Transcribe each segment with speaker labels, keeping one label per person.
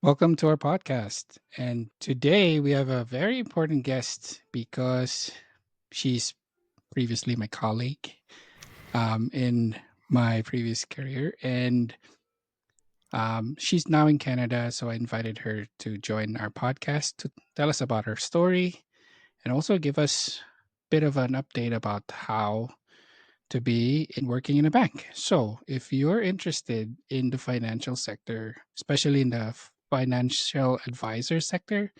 Speaker 1: Welcome to our podcast. And today we have a very important guest because she's previously my colleague in my previous career. And she's now in Canada. So I invited her to join our podcast to tell us about her story and also give us a bit of an update about how to be in working in a bank. So, if you're interested in the financial sector, especially in the financial advisor sector,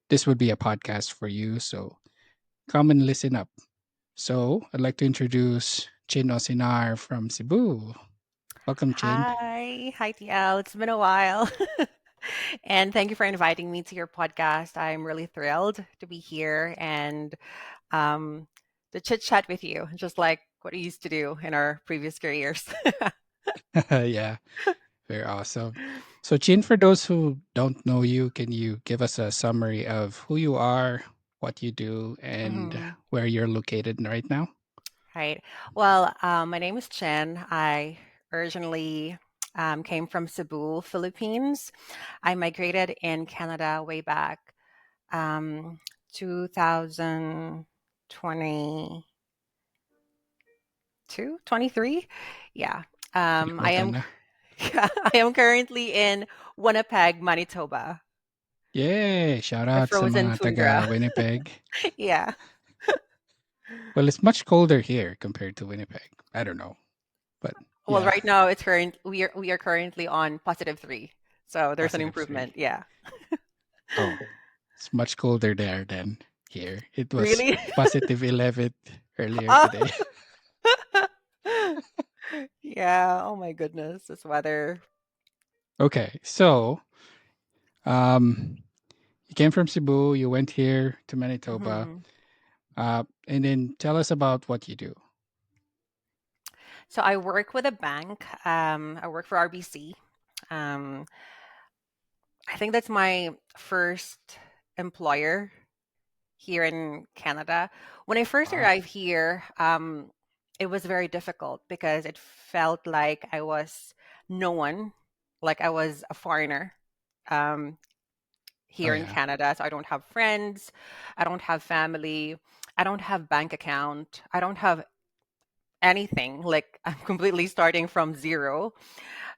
Speaker 1: this would be a podcast for you. So, come and listen up. So, I'd like to introduce Chin Ocenar from Cebu. Welcome, Chin.
Speaker 2: Hi TL. It's been a while. And thank you for inviting me to your podcast. I'm really thrilled to be here and um, to chit chat with you, just like what we used to do in our previous careers.
Speaker 1: Yeah, very awesome. So, Chin, for those who don't know you, can you give us a summary of who you are, what you do, and
Speaker 2: Mhm.
Speaker 1: where you're located right now?
Speaker 2: Right. Well, my name is Chen. I originally came from Cebu, Philippines. I migrated in Canada way back um, 2020. 23. Yeah.
Speaker 1: Pretty
Speaker 2: I
Speaker 1: matagal
Speaker 2: am
Speaker 1: na.
Speaker 2: I am currently in Winnipeg, Manitoba,
Speaker 1: Yay! Shout
Speaker 2: the
Speaker 1: out sa
Speaker 2: frozen
Speaker 1: mga taga
Speaker 2: tundra.
Speaker 1: Winnipeg.
Speaker 2: Yeah.
Speaker 1: Well, it's much colder here compared to Winnipeg. I don't know, but
Speaker 2: Well,
Speaker 1: yeah.
Speaker 2: right now it's current we are currently on +3. So there's an
Speaker 1: Positive 3.
Speaker 2: improvement. Yeah.
Speaker 1: Oh, it's much colder there than here. It was
Speaker 2: Really?
Speaker 1: positive 11 earlier
Speaker 2: Oh.
Speaker 1: today.
Speaker 2: Yeah. Oh my goodness. This weather.
Speaker 1: Okay, so um, you came from Cebu, you went here to Manitoba,
Speaker 2: Mhm.
Speaker 1: and then tell us about what you do.
Speaker 2: So I work with a bank. I work for RBC. Um, I think that's my first employer here in Canada. When I first
Speaker 1: Wow.
Speaker 2: arrived here, it was very difficult because it felt like I was no one, like I was a foreigner um,
Speaker 1: Oh
Speaker 2: here in
Speaker 1: yeah.
Speaker 2: Canada. So I don't have friends, I don't have family, I don't have bank account, I don't have anything. Like I'm completely starting from zero.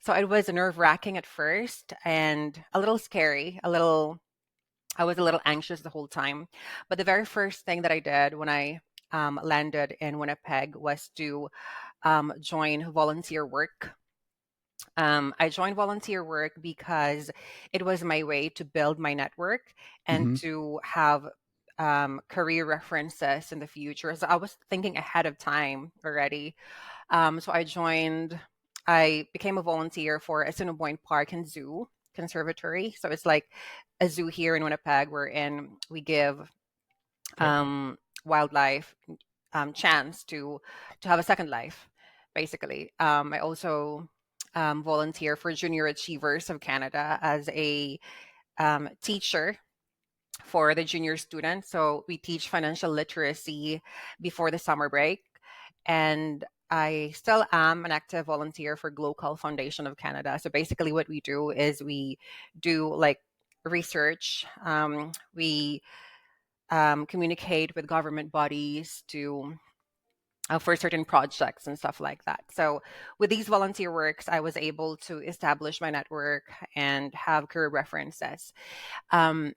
Speaker 2: So it was nerve wracking at first and a little scary, a little I was a little anxious the whole time. But the very first thing that I did when I landed in Winnipeg was to join volunteer work. I joined volunteer work because it was my way to build my network and
Speaker 1: Hmm.
Speaker 2: to have career references in the future. So I was thinking ahead of time already. So I became a volunteer for Assiniboine Park and Zoo Conservatory. So it's like a zoo here in Winnipeg, wherein we give
Speaker 1: Okay.
Speaker 2: wildlife chance to have a second life, basically. I also volunteer for Junior Achievers of Canada as a teacher for the junior students. So we teach financial literacy before the summer break. And I still am an active volunteer for Global Foundation of Canada. So basically, what we do is we do like research. We communicate with government bodies to for certain projects and stuff like that. So with these volunteer works, I was able to establish my network and have career references. Um,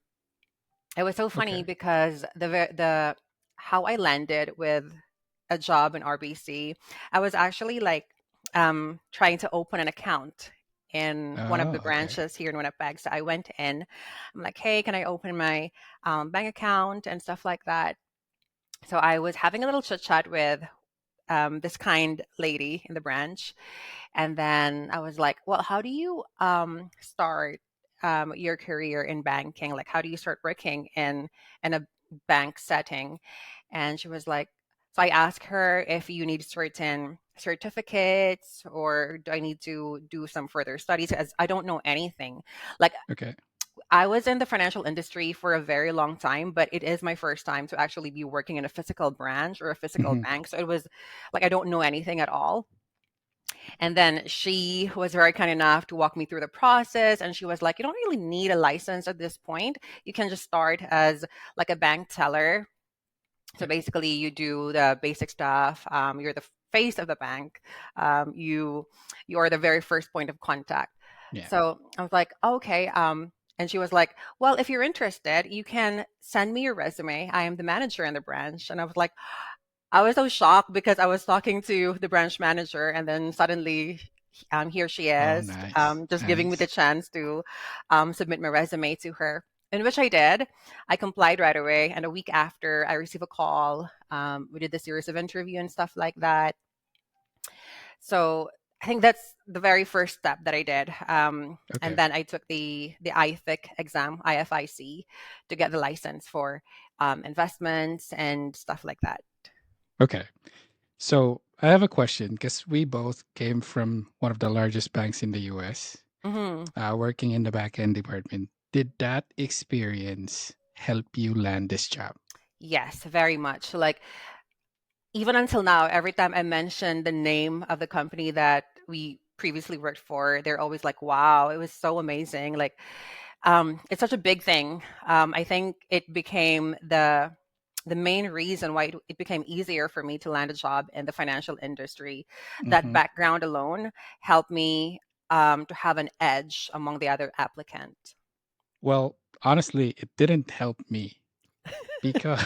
Speaker 2: it was so funny
Speaker 1: Okay.
Speaker 2: because the how I landed with a job in RBC, I was actually like trying to open an account in one of the
Speaker 1: Oh, okay.
Speaker 2: branches here in Winnipeg. So I went in. I'm like, hey, can I open my bank account and stuff like that? So I was having a little chit chat with this kind lady in the branch, and then I was like, well, how do you start your career in banking? Like, how do you start working in a bank setting? And she was like, so I asked her if you need certain certificates or do I need to do some further studies as I don't know anything. Like
Speaker 1: Okay.
Speaker 2: I was in the financial industry for a very long time, but it is my first time to actually be working in a physical branch or a physical
Speaker 1: Hmm.
Speaker 2: bank. So it was like I don't know anything at all. And then she was very kind enough to walk me through the process. And she was like, you don't really need a license at this point. You can just start as like a bank teller. So
Speaker 1: Yeah.
Speaker 2: basically, you do the basic stuff. You're the face of the bank. You are the very first point of contact.
Speaker 1: Yeah.
Speaker 2: So I was like, okay. And she was like, well, if you're interested, you can send me your resume. I am the manager in the branch. And I was like, I was so shocked because I was talking to the branch manager, and then suddenly, here she
Speaker 1: Oh,
Speaker 2: is,
Speaker 1: nice.
Speaker 2: just giving me the
Speaker 1: Nice.
Speaker 2: chance to submit my resume to her, in which I did. I complied right away, and a week after, I received a call. We did the series of interview and stuff like that. So I think that's the very first step that I did. And
Speaker 1: Okay.
Speaker 2: then I took the IFIC exam, IFIC, to get the license for investments and stuff like that.
Speaker 1: Okay. So I have a question because we both came from one of the largest banks in the US,
Speaker 2: Hmm.
Speaker 1: working in the back end department. Did that experience help you land this job?
Speaker 2: Yes, very much. Like even until now, every time I mention the name of the company that we previously worked for, they're always like, "Wow, it was so amazing!" Like, it's such a big thing. I think it became the main reason why it became easier for me to land a job in the financial industry. That
Speaker 1: Hmm.
Speaker 2: background alone helped me to have an edge among the other applicants.
Speaker 1: Well, honestly, it didn't help me because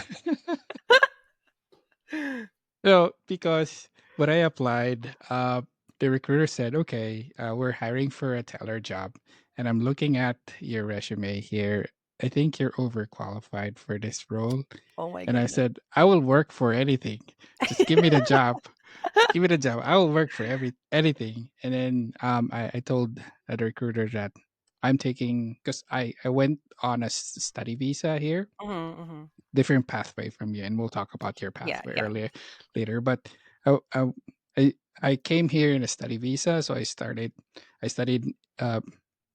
Speaker 1: no, because when I applied, the recruiter said, "Okay, we're hiring for a teller job, and I'm looking at your resume here. I think you're overqualified for this role."
Speaker 2: Oh my
Speaker 1: And I
Speaker 2: goodness.
Speaker 1: said, "I will work for anything. Just give me the job. Give me the job. I will work for anything." And then I told the recruiter that I'm taking because I went on a study visa here,
Speaker 2: Hmm. Hmm.
Speaker 1: different pathway from you, and we'll talk about your
Speaker 2: Yeah,
Speaker 1: pathway
Speaker 2: yeah.
Speaker 1: earlier later. But I I I, I came here in a study visa, so I studied uh,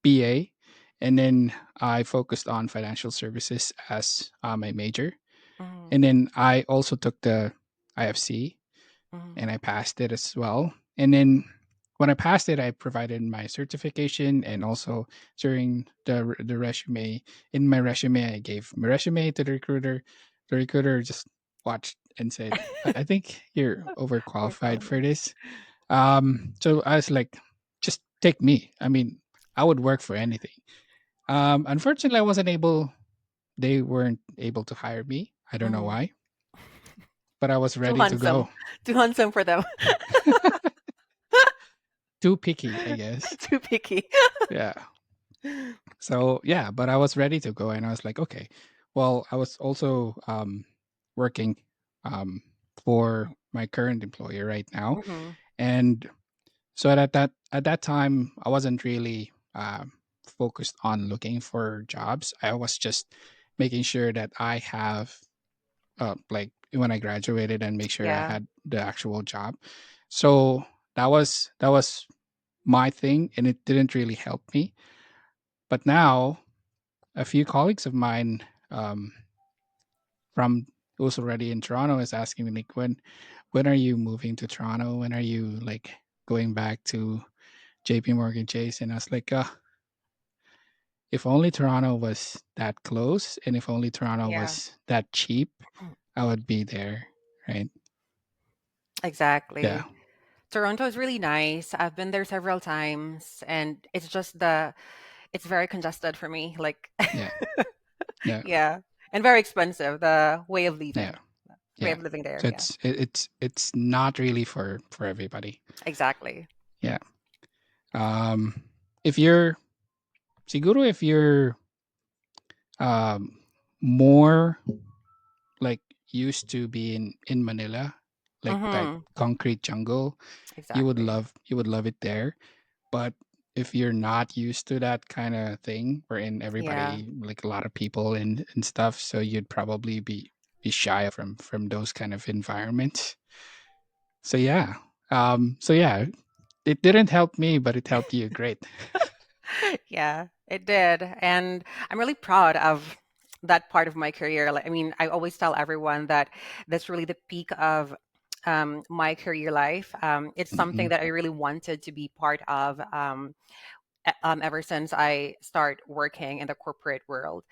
Speaker 1: BA, and then I focused on financial services as my major,
Speaker 2: Hmm.
Speaker 1: and then I also took the IFC
Speaker 2: Hmm.
Speaker 1: and I passed it as well. And then when I passed it, I provided my certification and also during the resume in my resume, I gave my resume to the recruiter. The recruiter just watched and said, I think you're overqualified
Speaker 2: Overwhelmed.
Speaker 1: for this." So I was like, "Just take me. I mean, I would work for anything." Unfortunately, I wasn't able. They weren't able to hire me. I don't know
Speaker 2: Hmm.
Speaker 1: why, but I was
Speaker 2: Too
Speaker 1: ready to
Speaker 2: handsome.
Speaker 1: go.
Speaker 2: Too handsome for them.
Speaker 1: Too picky, I guess.
Speaker 2: Too picky.
Speaker 1: Yeah. So yeah, but I was ready to go, and I was like, okay. Well, I was also working um, for my current employer right now,
Speaker 2: Mhm.
Speaker 1: and so at that time, I wasn't really focused on looking for jobs. I was just making sure that I have like when I graduated and make sure I
Speaker 2: Yeah.
Speaker 1: had the actual job. So that was my thing, and it didn't really help me. But now a few colleagues of mine from who's already in Toronto is asking me like when are you moving to Toronto? When are you like going back to JP Morgan Chase? And I was like, if only Toronto was that close and if only Toronto
Speaker 2: Yeah.
Speaker 1: was that cheap, I would be there. Right. Yeah.
Speaker 2: Exactly. Toronto is really nice. I've been there several times, and it's just it's very congested for me. Like,
Speaker 1: Yeah. Yeah.
Speaker 2: yeah, and very expensive. The
Speaker 1: Yeah.
Speaker 2: way
Speaker 1: Yeah.
Speaker 2: of living there.
Speaker 1: So
Speaker 2: Yeah.
Speaker 1: it's not really for everybody.
Speaker 2: Exactly.
Speaker 1: Yeah. Um if you're siguro if you're um more like used to be in Manila, like
Speaker 2: Mhm.
Speaker 1: concrete jungle,
Speaker 2: Exactly.
Speaker 1: you would love it there. But if you're not used to that kind of thing, wherein
Speaker 2: Yeah.
Speaker 1: everybody like a lot of people and stuff, so you'd probably be shy from those kind of environments. So yeah. So yeah, it didn't help me, but it helped you. Great.
Speaker 2: Yeah, it did. And I'm really proud of that part of my career. Like, I mean, I always tell everyone that that's really the peak of my career life. It's something
Speaker 1: Hmm.
Speaker 2: that I really wanted to be part of, ever since I start working in the corporate world.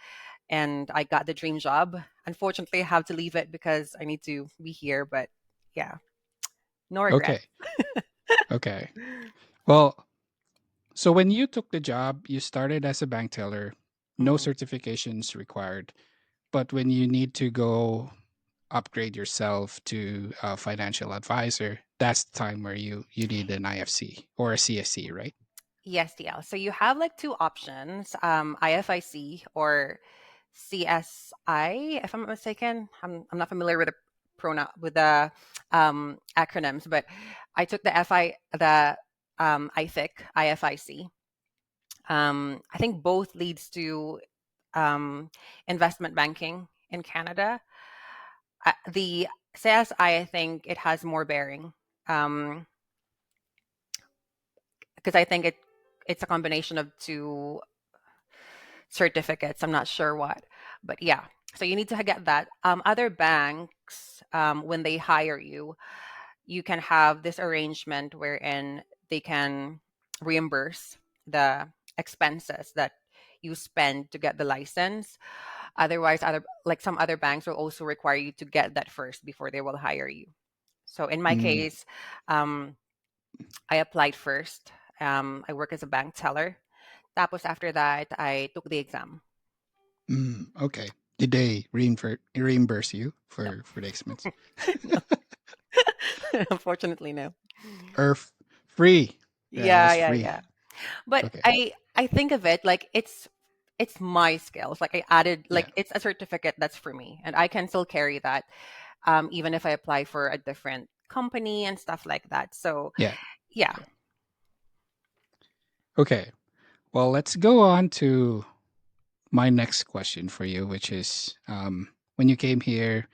Speaker 2: And I got the dream job. Unfortunately, I have to leave it because I need to be here. But yeah, no regret.
Speaker 1: Okay. Okay. Well, so when you took the job, you started as a bank teller, no
Speaker 2: Hmm.
Speaker 1: certifications required. But when you need to go upgrade yourself to a financial advisor, that's the time where you need an IFC or a CSC, right?
Speaker 2: Yes, DL. So you have like two options, IFIC or CSI, if I'm not mistaken. I'm not familiar with the acronyms, but I took the IFIC, IFIC. I think both leads to investment banking in Canada. The CSI, I think it has more bearing, because I think it's a combination of two certificates. I'm not sure what, but yeah. So you need to get that. Other banks, when they hire you, you can have this arrangement wherein they can reimburse the expenses that you spend to get the license. Otherwise, other like some other banks will also require you to get that first before they will hire you. So in my
Speaker 1: Mm,
Speaker 2: case, um, I applied first. I work as a bank teller. Tapos after that, I took the exam.
Speaker 1: okay. Did they reimburse you
Speaker 2: No,
Speaker 1: for the expense?
Speaker 2: no, unfortunately, no.
Speaker 1: Or free? Yeah, it
Speaker 2: Yeah,
Speaker 1: was
Speaker 2: yeah,
Speaker 1: free.
Speaker 2: yeah. But
Speaker 1: Okay.
Speaker 2: I think of it like it's my skills. Like I added
Speaker 1: Yeah.
Speaker 2: like it's a certificate that's for me, and I can still carry that, even if I apply for a different company and stuff like that. So
Speaker 1: Yeah.
Speaker 2: yeah.
Speaker 1: Yeah. Okay. Well, let's go on to my next question for you, which is when you came here,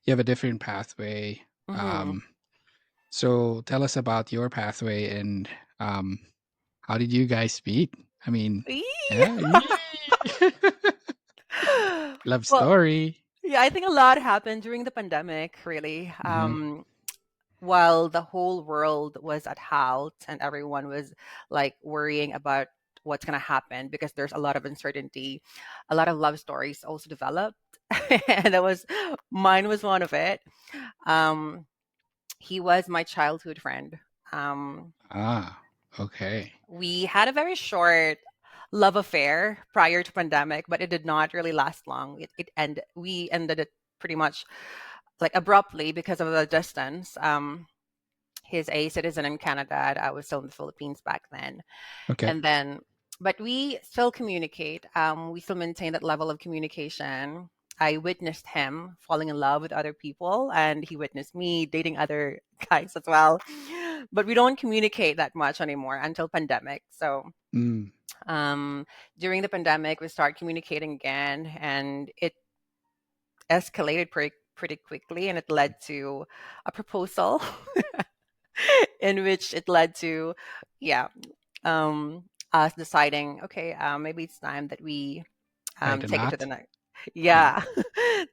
Speaker 1: you have a different pathway.
Speaker 2: Hmm.
Speaker 1: Um, so tell us about your pathway and um, how did you guys meet? I mean, yeah. Love
Speaker 2: Well,
Speaker 1: story.
Speaker 2: yeah, I think a lot happened during the pandemic, really.
Speaker 1: Hmm.
Speaker 2: While the whole world was at halt and everyone was like worrying about what's going to happen because there's a lot of uncertainty, a lot of love stories also developed. And that was mine was one of it. Um, he was my childhood friend. Um,
Speaker 1: Ah, okay.
Speaker 2: we had a very short love affair prior to pandemic, but it did not really last long. We ended it pretty much like abruptly because of the distance. He's a citizen in Canada, and I was still in the Philippines back then.
Speaker 1: Okay.
Speaker 2: And then, but we still communicate. We still maintain that level of communication. I witnessed him falling in love with other people, and he witnessed me dating other guys as well. But we don't communicate that much anymore until pandemic. So
Speaker 1: Mm,
Speaker 2: um, during the pandemic, we start communicating again, and it escalated pretty quickly, and it led to a proposal in which it led to, yeah, us deciding, okay, maybe it's time that we
Speaker 1: tie the
Speaker 2: take it to the
Speaker 1: knot.
Speaker 2: next,
Speaker 1: Yeah.
Speaker 2: yeah,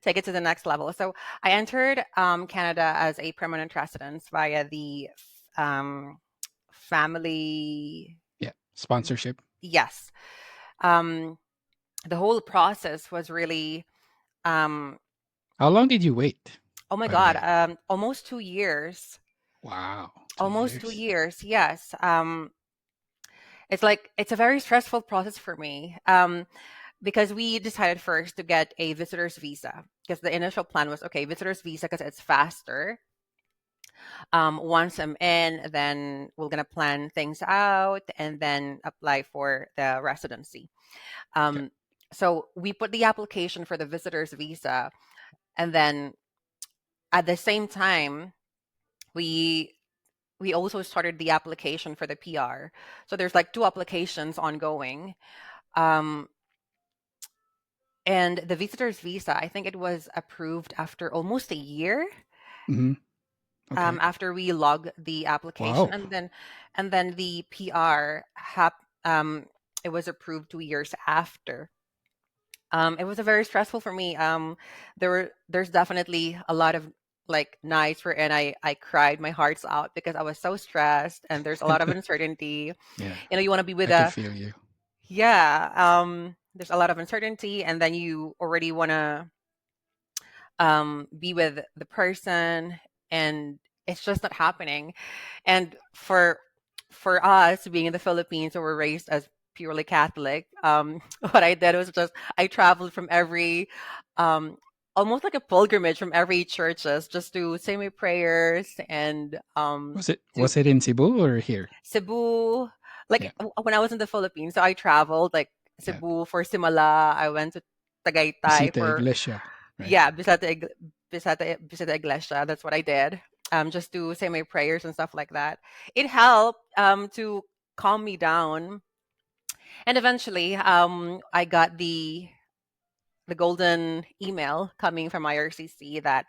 Speaker 2: take it to the next level. So I entered Canada as a permanent resident via the family.
Speaker 1: Yeah. Sponsorship.
Speaker 2: Yes, um, the whole process was really, um,
Speaker 1: How long did you wait,
Speaker 2: oh my
Speaker 1: by the
Speaker 2: God,
Speaker 1: way?
Speaker 2: almost 2 years.
Speaker 1: Wow, two
Speaker 2: Almost two
Speaker 1: years.
Speaker 2: years, yes. It's like it's a very stressful process for me, because we decided first to get a visitor's visa because the initial plan was okay, visitor's visa because it's faster. Once I'm in, then we're gonna plan things out and then apply for the residency.
Speaker 1: Okay.
Speaker 2: Um, so we put the application for the visitor's visa, and then at the same time, we we also started the application for the PR. So there's like two applications ongoing. Um, and the visitor's visa, I think it was approved after almost a year,
Speaker 1: Hmm. Okay.
Speaker 2: after we log the application,
Speaker 1: Wow.
Speaker 2: and then the PR it was approved 2 years after. It was a very stressful for me. There's definitely a lot of like nights where and I cried my hearts out because I was so stressed and there's a lot of uncertainty.
Speaker 1: Yeah,
Speaker 2: You want to be with
Speaker 1: I can
Speaker 2: a
Speaker 1: feel you.
Speaker 2: yeah. There's a lot of uncertainty, and then you already want to be with the person, and it's just not happening. And for us being in the Philippines, so we're raised as purely Catholic, what I did was just I traveled from every um almost like a pilgrimage from every churches just to say my prayers and to
Speaker 1: Was it in Cebu or here?
Speaker 2: Cebu. Like
Speaker 1: Yeah,
Speaker 2: when I was in the Philippines, so I traveled like
Speaker 1: yeah.
Speaker 2: Cebu for Simala. I went to Tagaytay
Speaker 1: Visita
Speaker 2: for
Speaker 1: Iglesia, right?
Speaker 2: yeah, Bisata Iglesia. That's what I did. Just to say my prayers and stuff like that. It helped to calm me down. And eventually, I got the golden email coming from IRCC that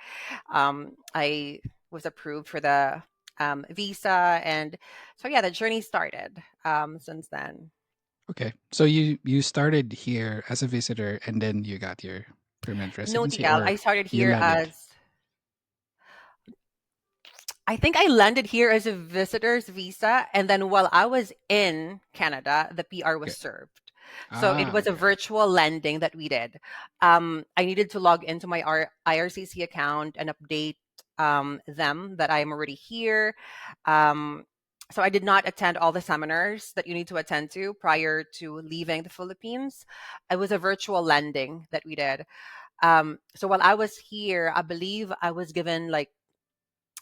Speaker 2: I was approved for the visa, and so yeah, the journey started since then.
Speaker 1: Okay. So you started here as a visitor and then you got your permanent
Speaker 2: No
Speaker 1: residency,
Speaker 2: TL.
Speaker 1: or
Speaker 2: I started
Speaker 1: you
Speaker 2: here
Speaker 1: landed?
Speaker 2: as I think I landed here as a visitor's visa, and then while I was in Canada, the PR was
Speaker 1: Okay.
Speaker 2: served. So it
Speaker 1: Ah,
Speaker 2: was a
Speaker 1: okay.
Speaker 2: virtual landing that we did. I needed to log into my IRCC account and update them that I'm already here. Um, so I did not attend all the seminars that you need to attend to prior to leaving the Philippines. It was a virtual landing that we did. So while I was here, I believe I was given like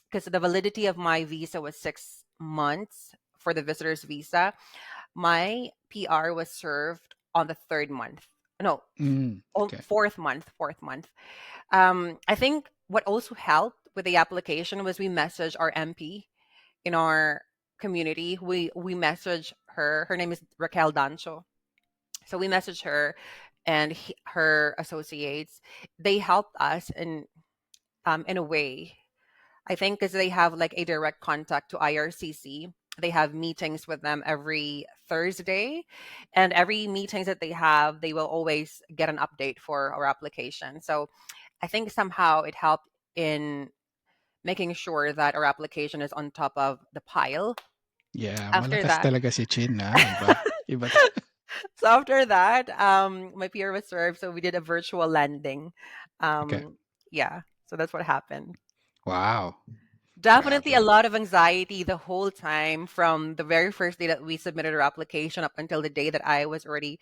Speaker 2: because the validity of my visa was 6 months for the visitor's visa. My PR was served on the third month. No,
Speaker 1: Okay.
Speaker 2: fourth month. Fourth month. I think what also helped with the application was we messaged our MP in our community. We messaged her. Her name is Raquel Dancho. So we messaged her and her associates. They helped us in a way I think because they have like a direct contact to IRCC. They have meetings with them every Thursday, and every meetings that they have, they will always get an update for our application. So I think somehow it helped in making sure that our application is on top of the pile.
Speaker 1: Yeah,
Speaker 2: After
Speaker 1: malakas
Speaker 2: that,
Speaker 1: talaga si Chin, Iba. Iba.
Speaker 2: so after that, my peer was served, so we did a virtual landing.
Speaker 1: Okay.
Speaker 2: Yeah, so that's what happened.
Speaker 1: Wow.
Speaker 2: Definitely a
Speaker 1: Grabe.
Speaker 2: lot of anxiety the whole time from the very first day that we submitted our application up until the day that I was already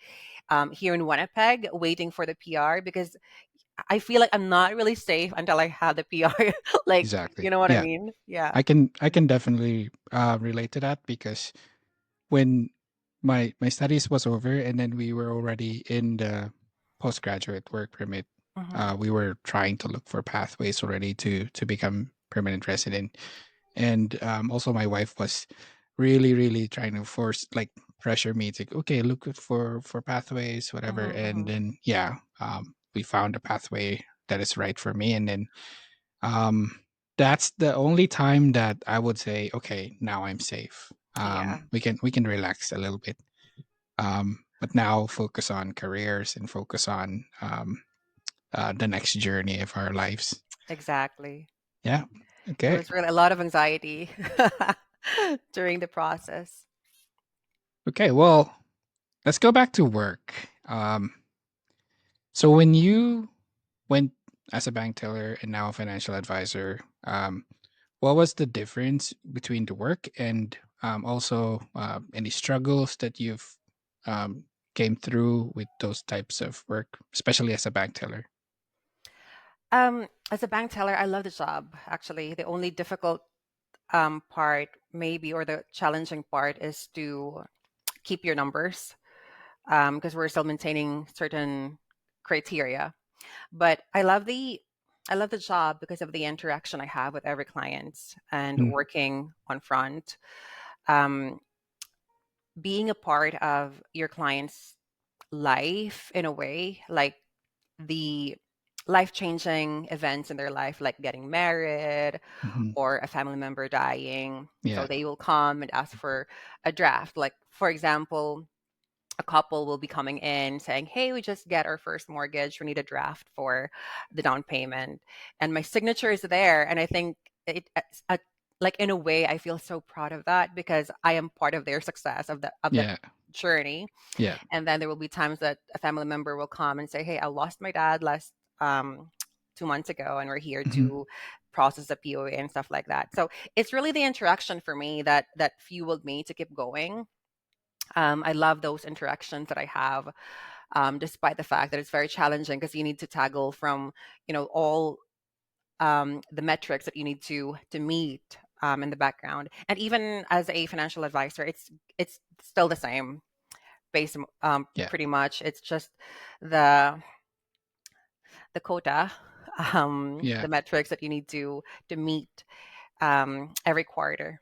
Speaker 2: here in Winnipeg waiting for the PR because I feel like I'm not really safe until I have the PR. Like, you
Speaker 1: Exactly.
Speaker 2: know what I
Speaker 1: Yeah.
Speaker 2: mean? Yeah.
Speaker 1: I can definitely relate to that because when my studies was over and then we were already in the postgraduate work permit,
Speaker 2: Hmm.
Speaker 1: we were trying to look for pathways already to become permanent resident. And also my wife was really trying to force, like, pressure me to, okay, look for pathways, whatever.
Speaker 2: Hmm.
Speaker 1: And
Speaker 2: Hmm.
Speaker 1: then yeah, we found a pathway that is right for me. And then um that's the only time that I would say, okay, now I'm safe.
Speaker 2: Yeah,
Speaker 1: We can relax a little bit. But now focus on careers and focus on the next journey of our lives.
Speaker 2: exactly.
Speaker 1: Yeah.
Speaker 2: It
Speaker 1: Okay.
Speaker 2: was really a lot of anxiety during the process.
Speaker 1: Okay. Well, let's go back to work. So when you went as a bank teller and now a financial advisor, what was the difference between the work and also any struggles that you've um, came through with those types of work, especially as a bank teller?
Speaker 2: As a bank teller, I love the job. Actually, the only difficult part, maybe, or the challenging part is to keep your numbers because we're still maintaining certain criteria. But I love the job because of the interaction I have with every client and
Speaker 1: Mm,
Speaker 2: working on front. Um, being a part of your client's life in a way, like the life changing events in their life, like getting married
Speaker 1: mhm.
Speaker 2: or a family member dying. So
Speaker 1: Yeah.
Speaker 2: they will come and ask for a draft. Like, for example, a couple will be coming in saying, "Hey, we just get our first mortgage. We need a draft for the down payment," and my signature is there. And I think like in a way, I feel so proud of that because I am part of their success of that
Speaker 1: Yeah.
Speaker 2: journey.
Speaker 1: Yeah.
Speaker 2: And then there will be times that a family member will come and say, "Hey, I lost my dad last 2 months ago, and we're here
Speaker 1: Hmm.
Speaker 2: to process the POA and stuff like that." So it's really the interaction for me that fueled me to keep going. I love those interactions that I have, despite the fact that it's very challenging because you need to tackle from all the metrics that you need to meet in the background. And even as a financial advisor, it's still the same base.
Speaker 1: Yeah.
Speaker 2: Pretty much, it's just the the quota,
Speaker 1: Yeah.
Speaker 2: the metrics that you need to meet every quarter.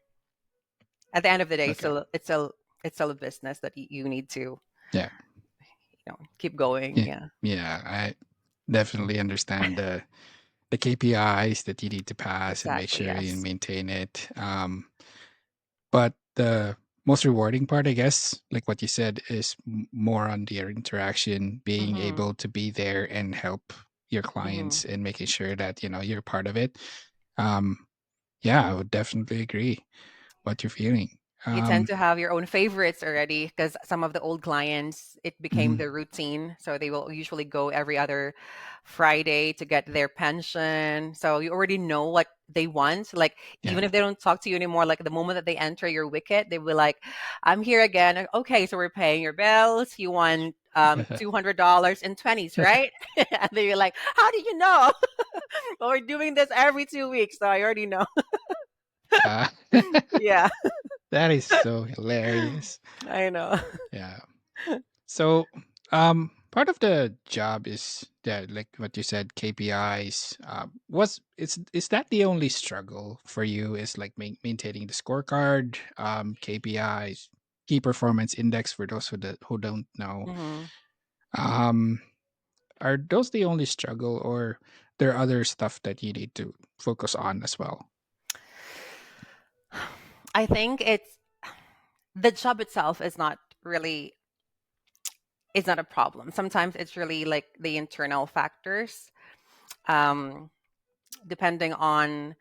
Speaker 2: At the end of the day,
Speaker 1: Okay.
Speaker 2: it's still a business that you need to
Speaker 1: Yeah.
Speaker 2: keep going.
Speaker 1: Yeah.
Speaker 2: Yeah,
Speaker 1: Yeah. I definitely understand the KPIs that you need to pass and make
Speaker 2: exactly.
Speaker 1: sure you
Speaker 2: Yes.
Speaker 1: maintain it. But the most rewarding part, I guess, like what you said, is more on their interaction, being
Speaker 2: Mm-hmm.
Speaker 1: able to be there and help your
Speaker 2: Mm-hmm.
Speaker 1: clients and making sure that you're part of it. Um, yeah, I would definitely agree what you're feeling.
Speaker 2: You tend to have your own favorites already because some of the old clients, it became
Speaker 1: Mhm,
Speaker 2: the routine. So they will usually go every other Friday to get their pension. So you already know what they want. Like,
Speaker 1: yeah.
Speaker 2: even if they don't talk to you anymore, like the moment that they enter your wicket, they will like, "I'm here again. Okay, so we're paying your bills. You want $200 in 20s, right?" And they're like, "How do you know?" Well, we're doing this every 2 weeks, so I already know.
Speaker 1: Uh,
Speaker 2: Yeah,
Speaker 1: that is so hilarious.
Speaker 2: I know.
Speaker 1: Yeah. So, part of the job is that, like what you said, KPIs. Is that the only struggle for you? Is like maintaining the scorecard, KPIs, key performance index for those who don't know.
Speaker 2: Mhm.
Speaker 1: Um, are those the only struggle, or there are other stuff that you need to focus on as well?
Speaker 2: I think it's the job itself is not a problem. Sometimes it's really like the internal factors, um, depending on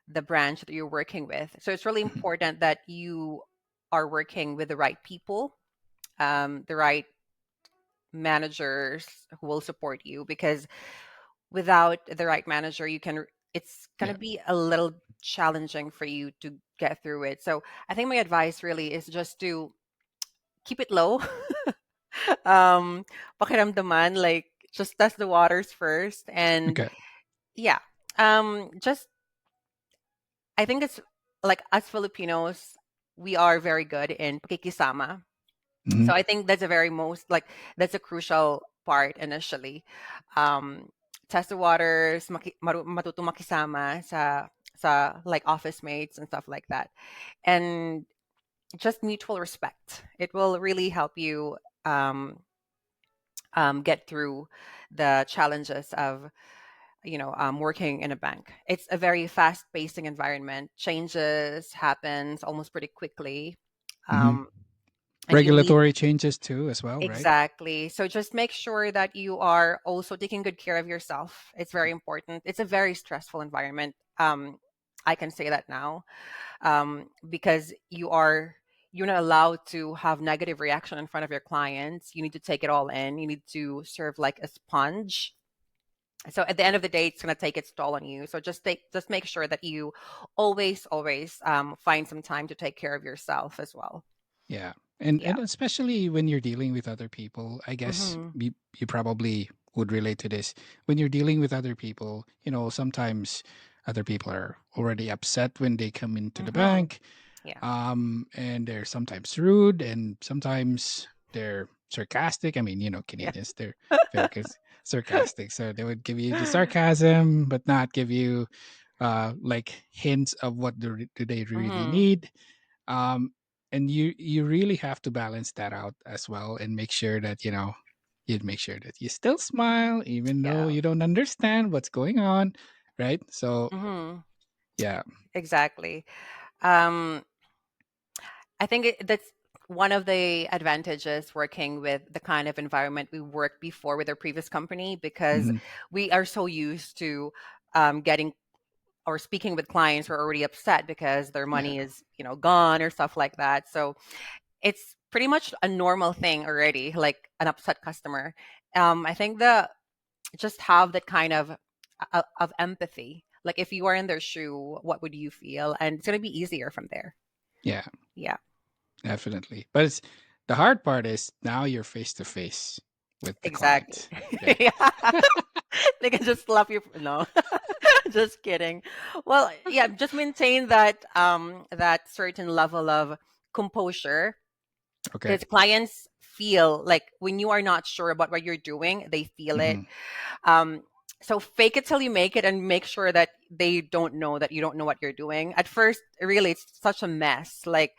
Speaker 2: the branch that you're working with. So it's really
Speaker 1: Mhm.
Speaker 2: important that you are working with the right people, the right managers who will support you. Because without the right manager, it's
Speaker 1: Yeah.
Speaker 2: gonna be a little challenging for you to get through it. So I think my advice really is just to keep it low. Pakiramdaman, like just test the waters first. And
Speaker 1: Okay.
Speaker 2: yeah, just I think it's like us Filipinos, we are very good in pakikisama. So
Speaker 1: Hmm.
Speaker 2: I think that's a very most like that's a crucial part initially. Um, Test the waters, matuto makisama sa like office mates and stuff like that, and just mutual respect. It will really help you um, get through the challenges of working in a bank. It's a very fast pacing environment. Changes happens almost pretty quickly,
Speaker 1: Hmm.
Speaker 2: um, and you need
Speaker 1: Regulatory changes too, as well, right?
Speaker 2: exactly. So just make sure that you are also taking good care of yourself. It's very important. It's a very stressful environment. I can say that now, because you're not allowed to have negative reaction in front of your clients. You need to take it all in. You need to serve like a sponge. So at the end of the day, it's going to take its toll on you. So just make sure that you always find some time to take care of yourself as well.
Speaker 1: Yeah. And
Speaker 2: Yeah.
Speaker 1: especially when you're dealing with other people, I guess
Speaker 2: Mm-hmm.
Speaker 1: you probably would relate to this. When you're dealing with other people, sometimes other people are already upset when they come into the
Speaker 2: Mm-hmm.
Speaker 1: bank.
Speaker 2: Yeah.
Speaker 1: And they're sometimes rude and sometimes they're sarcastic. I mean,
Speaker 2: Yeah.
Speaker 1: Canadians, they're very sarcastic. So they would give you the sarcasm, but not give you like hints of what do they really
Speaker 2: Mm-hmm.
Speaker 1: need. Um and you really have to balance that out as well and make sure that you'd make sure that you still smile even though
Speaker 2: Yeah.
Speaker 1: you don't understand what's going on, right? So
Speaker 2: Mm-hmm.
Speaker 1: yeah.
Speaker 2: Exactly. Um, I think that's one of the advantages working with the kind of environment we worked before with our previous company, because
Speaker 1: Hmm.
Speaker 2: we are so used to getting or speaking with clients who are already upset because their
Speaker 1: Yeah.
Speaker 2: money is, gone or stuff like that. So it's pretty much a normal thing already, like an upset customer. I think the just have that kind of empathy. Like if you are in their shoe, what would you feel? And it's gonna be easier from there.
Speaker 1: Yeah.
Speaker 2: Yeah,
Speaker 1: Definitely. But it's the hard part is now you're face to face with the
Speaker 2: exactly.
Speaker 1: client, right?
Speaker 2: Yeah, they can just slap you. No, just kidding. Well, yeah, just maintain that certain level of composure,
Speaker 1: Okay.
Speaker 2: because clients feel like when you are not sure about what you're doing, they feel it.
Speaker 1: Hmm.
Speaker 2: Um, so fake it till you make it and make sure that they don't know that you don't know what you're doing. At first, really, it's such a mess. Like,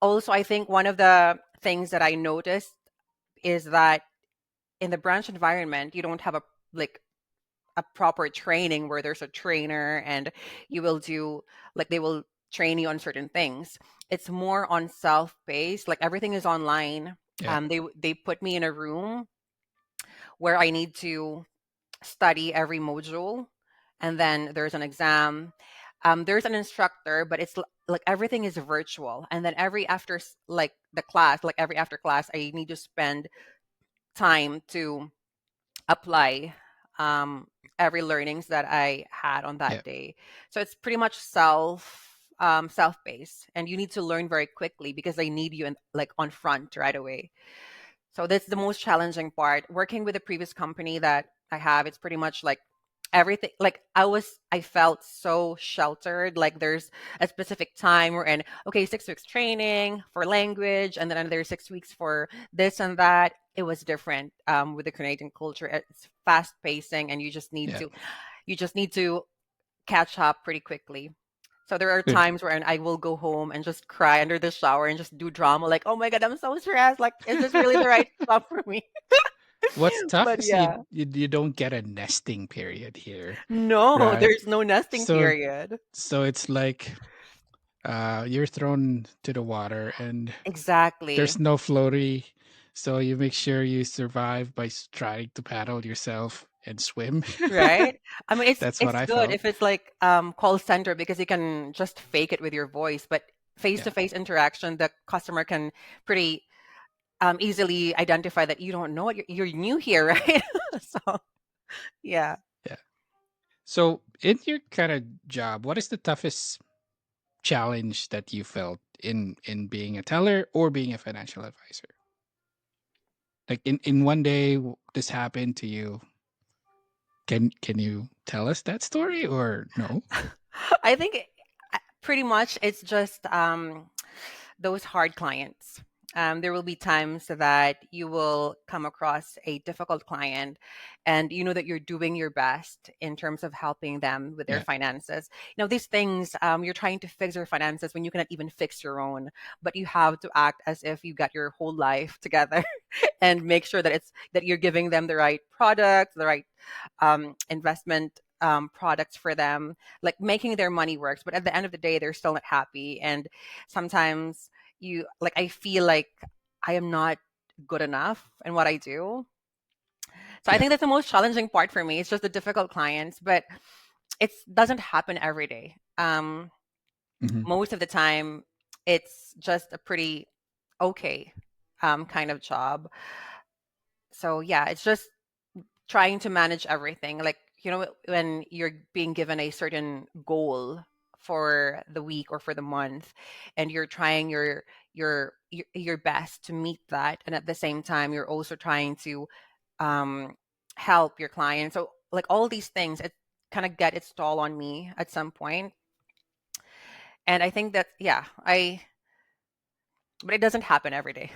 Speaker 2: also, I think one of the things that I noticed is that in the branch environment, you don't have like a proper training where there's a trainer and you will do like they will train you on certain things. It's more on self-paced. Like everything is online.
Speaker 1: Yeah.
Speaker 2: They put me in a room where I need to study every module, and then there's an exam. There's an instructor, but like everything is virtual. And then like the class, like every after class, I need to spend time to apply um, every learnings that I had on
Speaker 1: Yeah.
Speaker 2: that day. So it's pretty much self paced, and you need to learn very quickly because they need you like on front right away. So that's the most challenging part. Working with the previous company that I have, it's pretty much like everything. Like I felt so sheltered. Like there's a specific time we're in. Okay, 6 weeks training for language, and then another 6 weeks for this and that. It was different with the Canadian culture. It's fast pacing, and
Speaker 1: Yeah.
Speaker 2: you just need to catch up pretty quickly. So there are
Speaker 1: Good.
Speaker 2: times where I will go home and just cry under the shower and just do drama like, "Oh my god, I'm so stressed. Like, is this really the right stuff for me?"
Speaker 1: What's tough
Speaker 2: But
Speaker 1: is
Speaker 2: yeah.
Speaker 1: you don't get a nesting period here,
Speaker 2: No,
Speaker 1: right?
Speaker 2: there's no nesting
Speaker 1: So
Speaker 2: period.
Speaker 1: it's like you're thrown to the water and
Speaker 2: Exactly.
Speaker 1: there's no floaty, so you make sure you survive by trying to paddle yourself and swim.
Speaker 2: Right? I mean,
Speaker 1: That's what
Speaker 2: it's
Speaker 1: I
Speaker 2: good
Speaker 1: felt.
Speaker 2: if it's like call center because you can just fake it with your voice, but
Speaker 1: Yeah.
Speaker 2: face-to-face interaction, the customer can pretty easily identify that you don't know what you're new here, right? So, yeah.
Speaker 1: Yeah. So in your kind of job, what is the toughest challenge that you felt in being a teller or being a financial advisor? Like in one day this happened to you. Can you tell us that story or no?
Speaker 2: I think pretty much it's just those hard clients. There will be times that you will come across a difficult client, and you know that you're doing your best in terms of helping them with their
Speaker 1: Yeah.
Speaker 2: finances. These things, you're trying to fix their finances when you cannot even fix your own, but you have to act as if you got your whole life together and make sure that you're giving them the right product, the right investment products for them, like making their money works. But at the end of the day, they're still not happy. And sometimes I feel like I am not good enough in what I do. So I
Speaker 1: Yeah.
Speaker 2: think that's the most challenging part for me. It's just the difficult clients, but it doesn't happen every day.
Speaker 1: Hmm.
Speaker 2: Most of the time, it's just a pretty okay kind of job. So yeah, it's just trying to manage everything. Like, when you're being given a certain goal for the week or for the month, and you're trying your best to meet that, and at the same time you're also trying to um help your client. So like all these things, it kind of get its toll on me at some point. And I think that, yeah, I but it doesn't happen every day.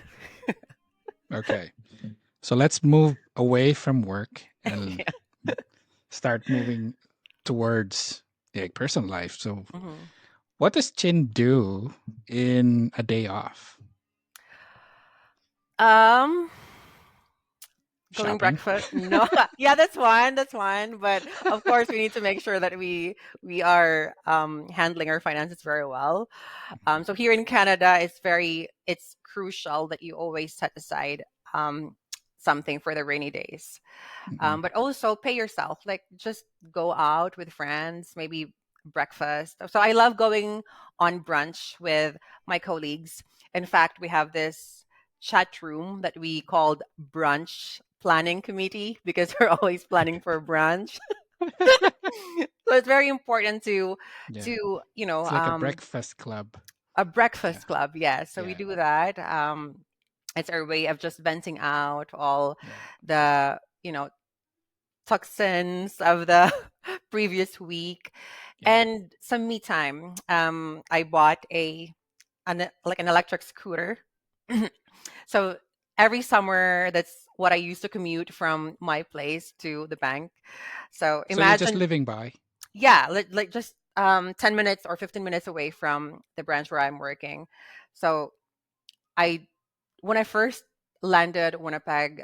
Speaker 1: Okay. So let's move away from work and
Speaker 2: Yeah.
Speaker 1: start moving towards like personal life. So
Speaker 2: Mhm.
Speaker 1: what does Chin do in a day off?
Speaker 2: um Going
Speaker 1: shopping.
Speaker 2: breakfast? No. Yeah, that's one. That's one. But of course, we need to make sure that we are handling our finances very well. So here in Canada, it's crucial that you always set aside um, something for the rainy days.
Speaker 1: Mhm.
Speaker 2: But also pay yourself. Like just go out with friends, maybe breakfast. So I love going on brunch with my colleagues. In fact, we have this chat room that we called brunch planning committee because we're always planning for brunch. So it's very important
Speaker 1: Yeah.
Speaker 2: to
Speaker 1: It's like a breakfast club.
Speaker 2: a
Speaker 1: Yeah.
Speaker 2: breakfast club. Yeah, so we
Speaker 1: Yeah.
Speaker 2: do that. It's our way of just venting out all
Speaker 1: Yeah.
Speaker 2: the toxins of the previous week
Speaker 1: Yeah.
Speaker 2: and some me time. I bought like an electric scooter. So every summer, that's what I used to commute from my place to the bank. So
Speaker 1: So you're just
Speaker 2: imagine,
Speaker 1: living by.
Speaker 2: yeah, like just 10 minutes or 15 minutes away from the branch where I'm working. So I when I first landed Winnipeg,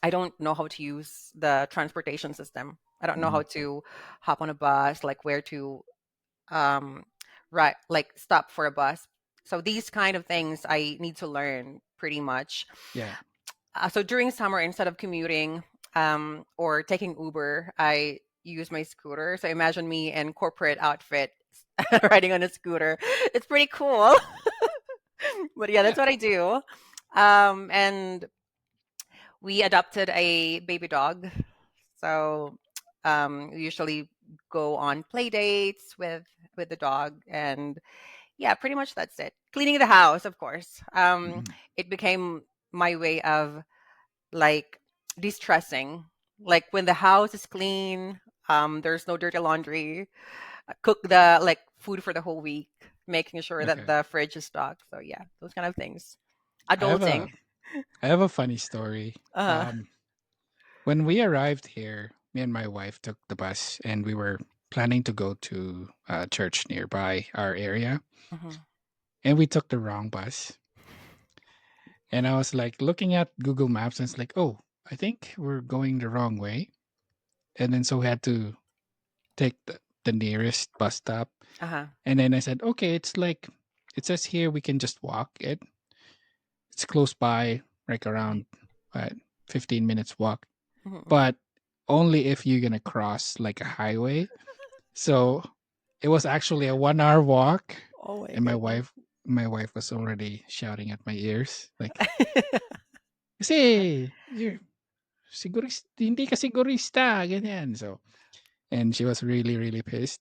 Speaker 2: I don't know how to use the transportation system. I don't know
Speaker 1: Mhm.
Speaker 2: how to hop on a bus, like where to um right like stop for a bus. So these kind of things I need to learn pretty much.
Speaker 1: Yeah.
Speaker 2: So during summer, instead of commuting or taking Uber, I use my scooter. So imagine me in corporate outfit riding on a scooter. It's pretty cool. But yeah, that's
Speaker 1: Yeah.
Speaker 2: what I do. And we adopted a baby dog. So we usually go on play dates with the dog, and yeah, pretty much that's it. Cleaning the house, of course.
Speaker 1: Mhm.
Speaker 2: It became my way of like de-stressing. Like when the house is clean, there's no dirty laundry. Cook the like food for the whole week, making sure that
Speaker 1: Okay.
Speaker 2: the fridge is stocked. So yeah, those kind of things.
Speaker 1: I have
Speaker 2: Adulting.
Speaker 1: a I have a funny story.
Speaker 2: Uh
Speaker 1: When we arrived here, me and my wife took the bus and we were planning to go to a church nearby our area,
Speaker 2: huh.
Speaker 1: and we took the wrong bus. And I was like looking at Google Maps and it's like, "Oh, I think we're going the wrong way." And then so we had to take the nearest bus stop.
Speaker 2: Uh huh.
Speaker 1: And then I said, "Okay, it's like it says here we can just walk it. It's close by, like around what, 15 minutes walk,
Speaker 2: Hmm.
Speaker 1: but only if you're gonna cross like a highway." So it was actually a 1 hour walk,
Speaker 2: Oh my
Speaker 1: and
Speaker 2: goodness.
Speaker 1: my wife was already shouting at my ears like, "Kasi you're hindi ka sigurista, ganyan." So, and she was really, really pissed.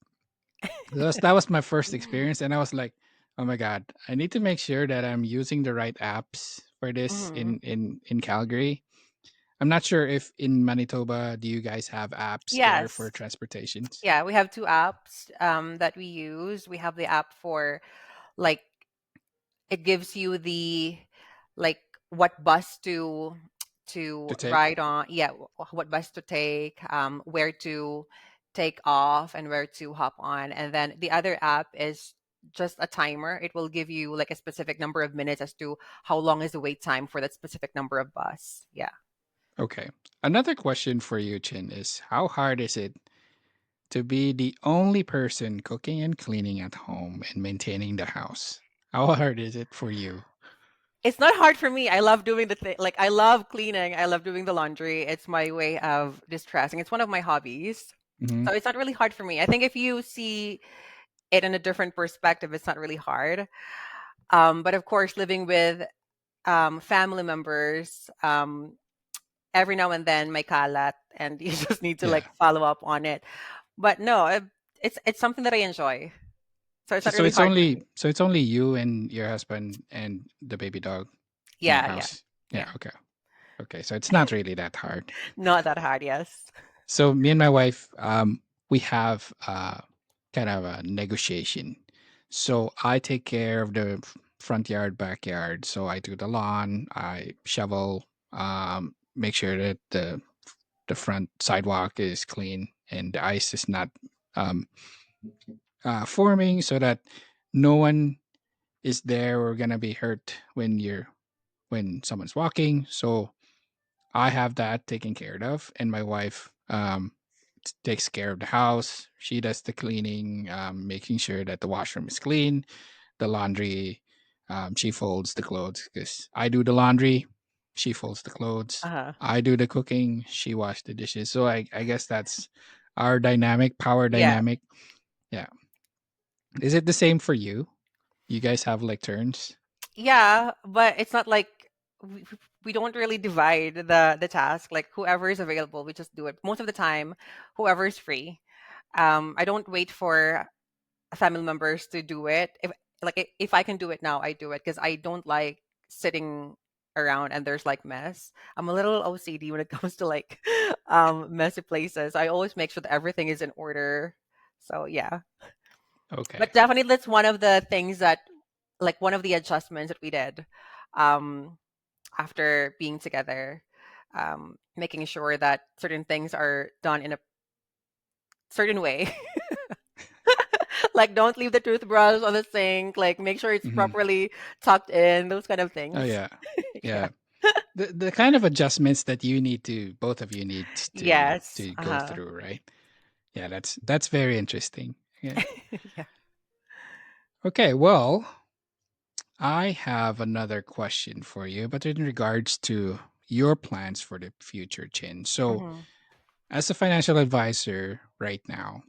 Speaker 1: That was my first experience, and I was like, "Oh my god, I need to make sure that I'm using the right apps for this
Speaker 2: Hmm.
Speaker 1: in Calgary." I'm not sure if in Manitoba do you guys have apps there for
Speaker 2: Yes.
Speaker 1: transportations
Speaker 2: Yeah, we have two apps that we use. We have the app for like it gives you the like what bus to
Speaker 1: to take?
Speaker 2: ride on. Yeah, what bus to take, where to take off, and where to hop on. And then the other app is just a timer. It will give you like a specific number of minutes as to how long is the wait time for that specific number of bus. Yeah.
Speaker 1: Okay. Another question for you, Chin, is how hard is it to be the only person cooking and cleaning at home and maintaining the house? How hard is it for you?
Speaker 2: It's not hard for me. I love doing the thing. Like I love cleaning. I love doing the laundry. It's my way of distressing. It's one of my hobbies.
Speaker 1: Hmm.
Speaker 2: So it's not really hard for me. I think if you see it in a different perspective, it's not really hard. But of course, living with family members, every now and then my kalat, and you just need to
Speaker 1: Yeah.
Speaker 2: like follow up on it. But no, it's something that I enjoy. So it's
Speaker 1: So,
Speaker 2: not
Speaker 1: so
Speaker 2: really
Speaker 1: it's
Speaker 2: hard for me.
Speaker 1: only so it's only you and your husband and the baby dog in your
Speaker 2: Yeah, yeah,
Speaker 1: house. Yeah.
Speaker 2: yeah.
Speaker 1: Okay. Okay. So it's not really that hard.
Speaker 2: Not that hard. Yes.
Speaker 1: So me and my wife, we have kind of a negotiation. So I take care of the front yard, backyard. So I do the lawn, I shovel, make sure that the front sidewalk is clean and the ice is not um, forming, so that no one is there or gonna be hurt when someone's walking. So I have that taken care of, and my wife takes care of the house. She does the cleaning, making sure that the washroom is clean, the laundry. She folds the clothes because I do the laundry. She folds the clothes.
Speaker 2: Uh-huh.
Speaker 1: I do the cooking. She washes the dishes. So I guess that's our dynamic, power
Speaker 2: Yeah.
Speaker 1: dynamic. Yeah. Is it the same for you? You guys have like turns?
Speaker 2: Yeah, but it's not like we, we don't really divide the task. Like whoever is available, we just do it. Most of the time, whoever is free. I don't wait for family members to do it. If I can do it now, I do it because I don't like sitting around and there's like mess. I'm a little OCD when it comes to like messy places. I always make sure that everything is in order. So yeah.
Speaker 1: Okay.
Speaker 2: But definitely that's one of the things that like one of the adjustments that we did um after being together, making sure that certain things are done in a certain way. Like don't leave the toothbrush on the sink, like make sure it's
Speaker 1: Hmm.
Speaker 2: properly tucked in, those kind of
Speaker 1: Oh
Speaker 2: things.
Speaker 1: yeah.
Speaker 2: Yeah.
Speaker 1: Yeah. The kind of adjustments that you need to both of you need
Speaker 2: Yes.
Speaker 1: to go
Speaker 2: Uh-huh.
Speaker 1: through, right? Yeah, that's very interesting. Yeah.
Speaker 2: Yeah.
Speaker 1: Okay, well, I have another question for you, but in regards to your plans for the future, Chin. So,
Speaker 2: Hmm.
Speaker 1: as a financial advisor right now,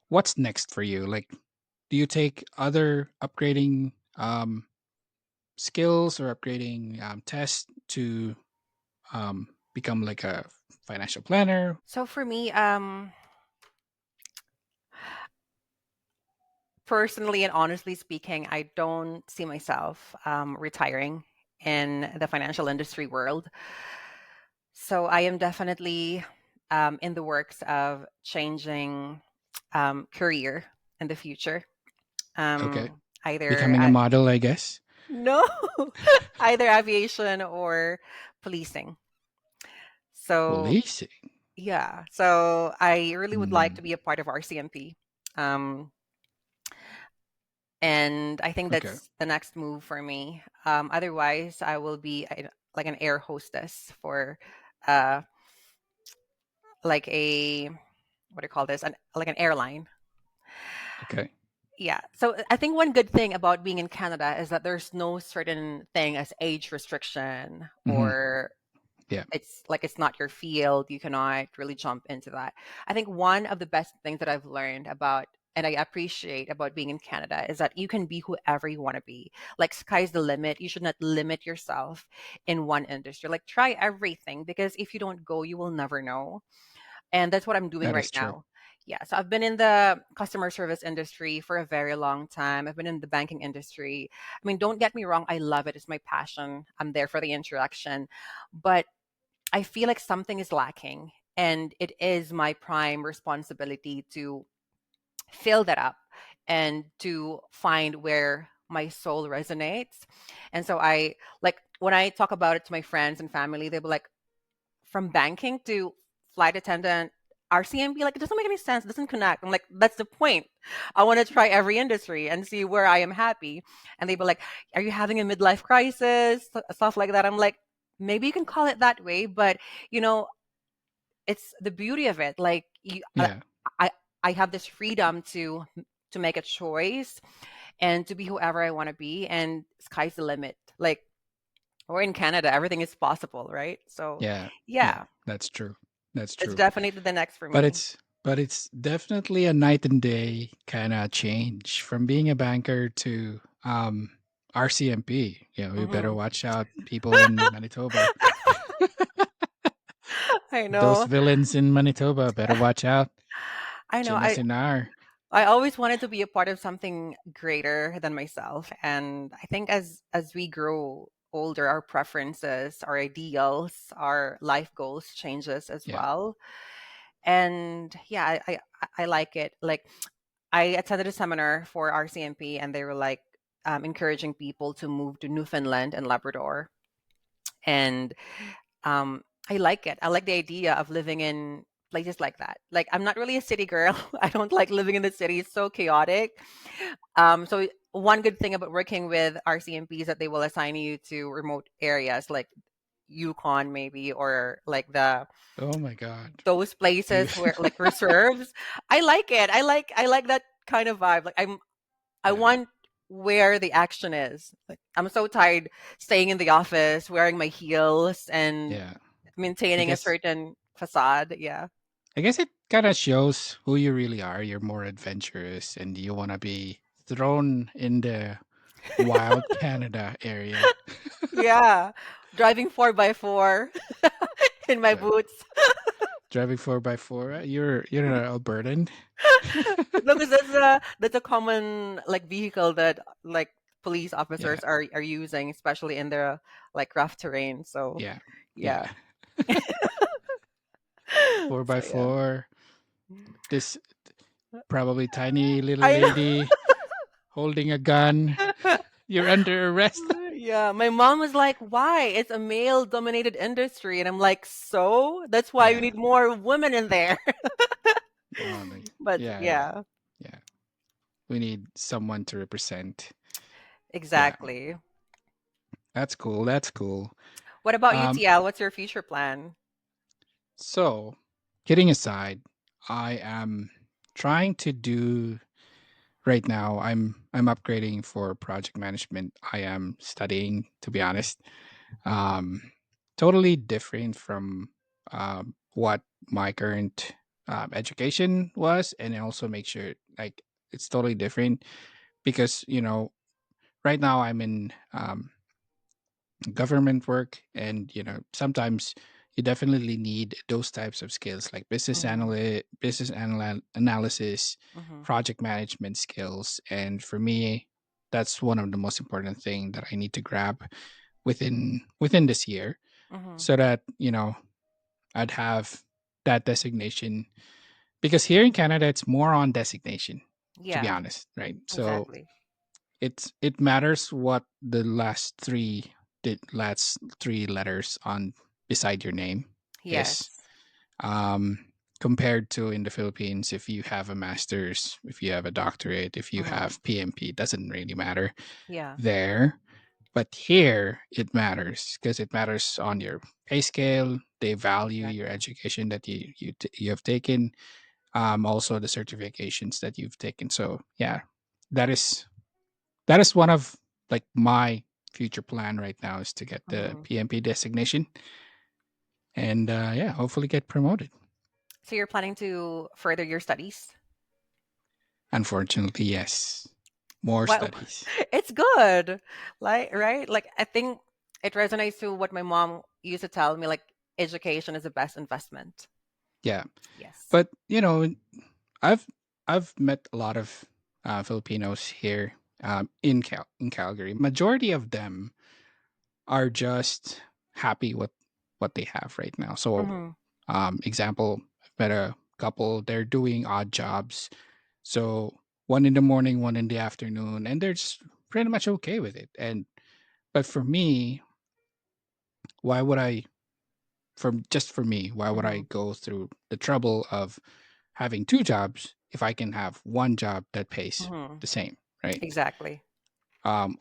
Speaker 1: what's next for you? Like, do you take other upgrading skills or upgrading tests to become like a financial planner?
Speaker 2: So for me, personally and honestly speaking, I don't see myself retiring in the financial industry world. So I am definitely in the works of changing career in the future.
Speaker 1: Okay,
Speaker 2: Either
Speaker 1: becoming a model, I guess.
Speaker 2: no, either aviation or policing. So
Speaker 1: Policing.
Speaker 2: yeah, so I really would like
Speaker 1: Mm,
Speaker 2: to be a part of RCMP. Um, and I think
Speaker 1: okay.
Speaker 2: that's the next move for me. Otherwise, I will be like an air hostess for uh, like a what do you call this? Like an airline.
Speaker 1: Okay.
Speaker 2: Yeah. So I think one good thing about being in Canada is that there's no certain thing as age restriction
Speaker 1: Hmm.
Speaker 2: or
Speaker 1: Yeah,
Speaker 2: it's like it's not your field. You cannot really jump into that. I think one of the best things that I've learned about and I appreciate about being in Canada is that you can be whoever you want to be. Like sky's the limit. You should not limit yourself in one industry. Like try everything because if you don't go, you will never know. And that's what I'm doing
Speaker 1: that
Speaker 2: right
Speaker 1: is true.
Speaker 2: now. Yeah, so I've been in the customer service industry for a very long time. I've been in the banking industry. I mean, don't get me wrong, I love it. It's my passion. I'm there for the interaction. But I feel like something is lacking, and it is my prime responsibility to fill that up and to find where my soul resonates. And so I like when I talk about it to my friends and family, they'll be like, from banking to flight attendant, RCMP, like it doesn't make any sense. It doesn't connect. I'm like, that's the point. I want to try every industry and see where I am happy. And they'd be like, are you having a midlife crisis? Stuff like that. I'm like, maybe you can call it that way, but you know, it's the beauty of it. Like
Speaker 1: Yeah,
Speaker 2: I, I have this freedom to make a choice and to be whoever I want to be, and sky's the limit. Like we're in Canada, everything is possible, right? So,
Speaker 1: yeah, yeah.
Speaker 2: yeah,
Speaker 1: That's true. That's
Speaker 2: it's
Speaker 1: true.
Speaker 2: definitely the next for
Speaker 1: But
Speaker 2: me.
Speaker 1: it's definitely a night and day kind of change from being a banker to RCMP. You know, you better
Speaker 2: Hmm.
Speaker 1: watch out, people in Manitoba.
Speaker 2: I
Speaker 1: Those
Speaker 2: know.
Speaker 1: villains in Manitoba better watch out.
Speaker 2: I know.
Speaker 1: Chin Ocenar.
Speaker 2: I always wanted to be a part of something greater than myself, and I think as we grow older, our preferences, our ideals, our life goals changes as
Speaker 1: Yeah.
Speaker 2: well. And yeah, I like it. Like I attended a seminar for RCMP, and they were like encouraging people to move to Newfoundland and Labrador, and um I like it. I like the idea of living in places like that. Like I'm not really a city girl. I don't like living in the city. It's so chaotic. So one good thing about working with RCMP is that they will assign you to remote areas. Like Yukon maybe, or like the
Speaker 1: Oh my God.
Speaker 2: those
Speaker 1: You
Speaker 2: places where like reserves. I like it. I like that kind of vibe. Like I
Speaker 1: yeah.
Speaker 2: want where the action is. Like I'm so tired staying in the office, wearing my heels and
Speaker 1: Yeah. I
Speaker 2: maintaining a
Speaker 1: guess
Speaker 2: certain facade. Yeah.
Speaker 1: I guess it kind of shows who you really are. You're more adventurous and you want to be thrown in the wild Canada area.
Speaker 2: Yeah. Driving 4x4 in my
Speaker 1: Dri-
Speaker 2: boots.
Speaker 1: Driving 4x4. You're an Albertan.
Speaker 2: No, because that's a common like vehicle that like police
Speaker 1: Yeah.
Speaker 2: officers are using, especially in the like rough terrain. So
Speaker 1: Yeah.
Speaker 2: yeah.
Speaker 1: Yeah. Four
Speaker 2: So
Speaker 1: by
Speaker 2: yeah.
Speaker 1: four. This probably tiny little
Speaker 2: I know.
Speaker 1: lady holding a gun. You're under arrest.
Speaker 2: Yeah, my mom was like, "Why? It's a male-dominated industry." And I'm like, "So? That's why we
Speaker 1: Yeah.
Speaker 2: need more women in there."
Speaker 1: Oh, no.
Speaker 2: But
Speaker 1: Yeah. Yeah.
Speaker 2: yeah,
Speaker 1: Yeah. We need someone to represent. Yeah.
Speaker 2: exactly.
Speaker 1: That's cool. That's cool.
Speaker 2: What about you,
Speaker 1: Um,
Speaker 2: TL? What's your future plan?
Speaker 1: so kidding aside, I am trying to do right now. I'm upgrading for project management. I am studying, to be honest. Um, totally different from what my current education was, and it also make sure like it's totally different because right now I'm in government work, and sometimes you definitely need those types of skills like
Speaker 2: Mm-hmm.
Speaker 1: analysis,
Speaker 2: Mm-hmm.
Speaker 1: project management skills, and for me, that's one of the most important thing that I need to grab within this year
Speaker 2: Mm-hmm.
Speaker 1: so that I'd have that designation, because here in Canada it's more on designation, to be
Speaker 2: Yeah,
Speaker 1: honest, right? So
Speaker 2: exactly.
Speaker 1: it matters what the last three letters on beside your name is,
Speaker 2: Yes.
Speaker 1: um compared to in the Philippines. If you have a master's, if you have a doctorate, if you
Speaker 2: Mm-hmm.
Speaker 1: have PMP, it doesn't really matter
Speaker 2: Yeah,
Speaker 1: there. But here it matters because it matters on your pay scale. They value your
Speaker 2: exactly.
Speaker 1: education that you have taken, also the certifications that you've taken. So yeah, that is that is one of like my future plan right now, is to get the
Speaker 2: Mm-hmm.
Speaker 1: PMP designation and yeah, hopefully get promoted.
Speaker 2: So you're planning to further your studies?
Speaker 1: Unfortunately, yes, more
Speaker 2: Well,
Speaker 1: studies.
Speaker 2: it's good. Like, right? Like, I think it resonates to what my mom used to tell me, like, education is the best investment.
Speaker 1: Yeah,
Speaker 2: Yes.
Speaker 1: but I've I've met a lot of Filipinos here, in Calgary. Majority of them are just happy with what they have right now. So,
Speaker 2: Mm-hmm.
Speaker 1: example, I've met a couple. They're doing odd jobs, so one in the morning, one in the afternoon, and they're just pretty much okay with it. And but for me, why would I? For me, why would I
Speaker 2: Mm-hmm.
Speaker 1: go through the trouble of having two jobs if I can have one job that pays
Speaker 2: Mm-hmm.
Speaker 1: the same, right?
Speaker 2: Exactly.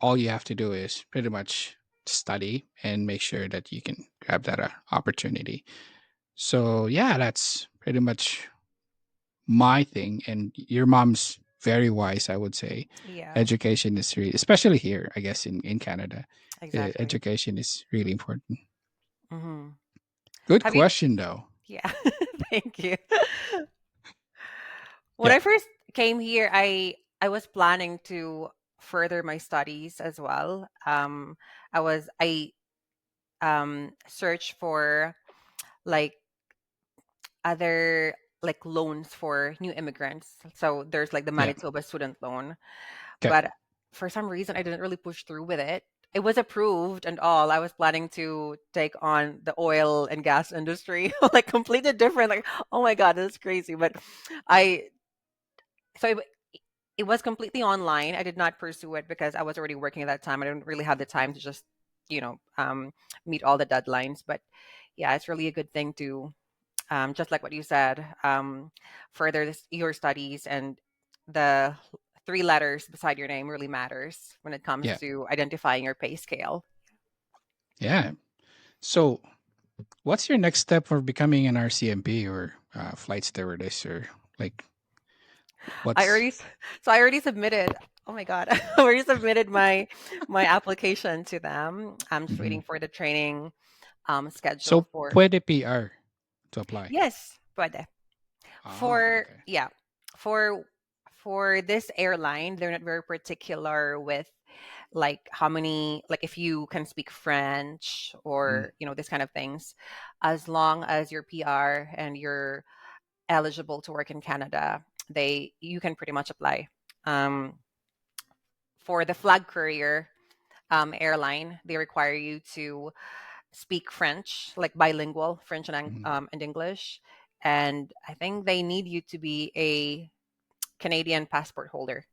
Speaker 1: All you have to do is pretty much study and make sure that you can grab that opportunity. So yeah, that's pretty much my thing. And your mom's very wise, I would say.
Speaker 2: Yeah,
Speaker 1: Education is really, especially here, I guess in Canada,
Speaker 2: exactly.
Speaker 1: education is really important.
Speaker 2: Mm-hmm.
Speaker 1: Good
Speaker 2: Have you?
Speaker 1: question, though.
Speaker 2: Yeah. Thank you. When
Speaker 1: Yeah,
Speaker 2: I first came here, I was planning to further my studies as well. I searched for like other like loans for new immigrants. So there's like the
Speaker 1: yeah.
Speaker 2: Manitoba student loan,
Speaker 1: Okay.
Speaker 2: but for some reason I didn't really push through with it. It was approved and all. I was planning to take on the oil and gas industry, like completely different. Like, oh my god, that's crazy. But I so it was completely online. I did not pursue it because I was already working at that time. I didn't really have the time to just, you know, meet all the deadlines. But yeah, it's really a good thing to, just like what you said, further your studies, and the three letters beside your name really matters when it comes
Speaker 1: Yeah,
Speaker 2: to identifying your pay scale.
Speaker 1: yeah. So, what's your next step for becoming an RCMP or flight stewardess, or like
Speaker 2: I
Speaker 1: what's?
Speaker 2: already so I already submitted. Oh my God. I already submitted my application to them. I'm just
Speaker 1: Mhm.
Speaker 2: waiting for the training schedule
Speaker 1: So,
Speaker 2: for.
Speaker 1: puede PR to apply.
Speaker 2: Yes, pwede.
Speaker 1: Ah,
Speaker 2: For
Speaker 1: okay.
Speaker 2: yeah, for for this airline, they're not very particular with like how many, like if you can speak French
Speaker 1: Mm,
Speaker 2: or this kind of things, as long as you're PR and you're eligible to work in Canada, they you can pretty much apply. Um, for the flag courier airline, they require you to speak French, like bilingual French
Speaker 1: mhm.
Speaker 2: and English, and I think they need you to be a Canadian passport holder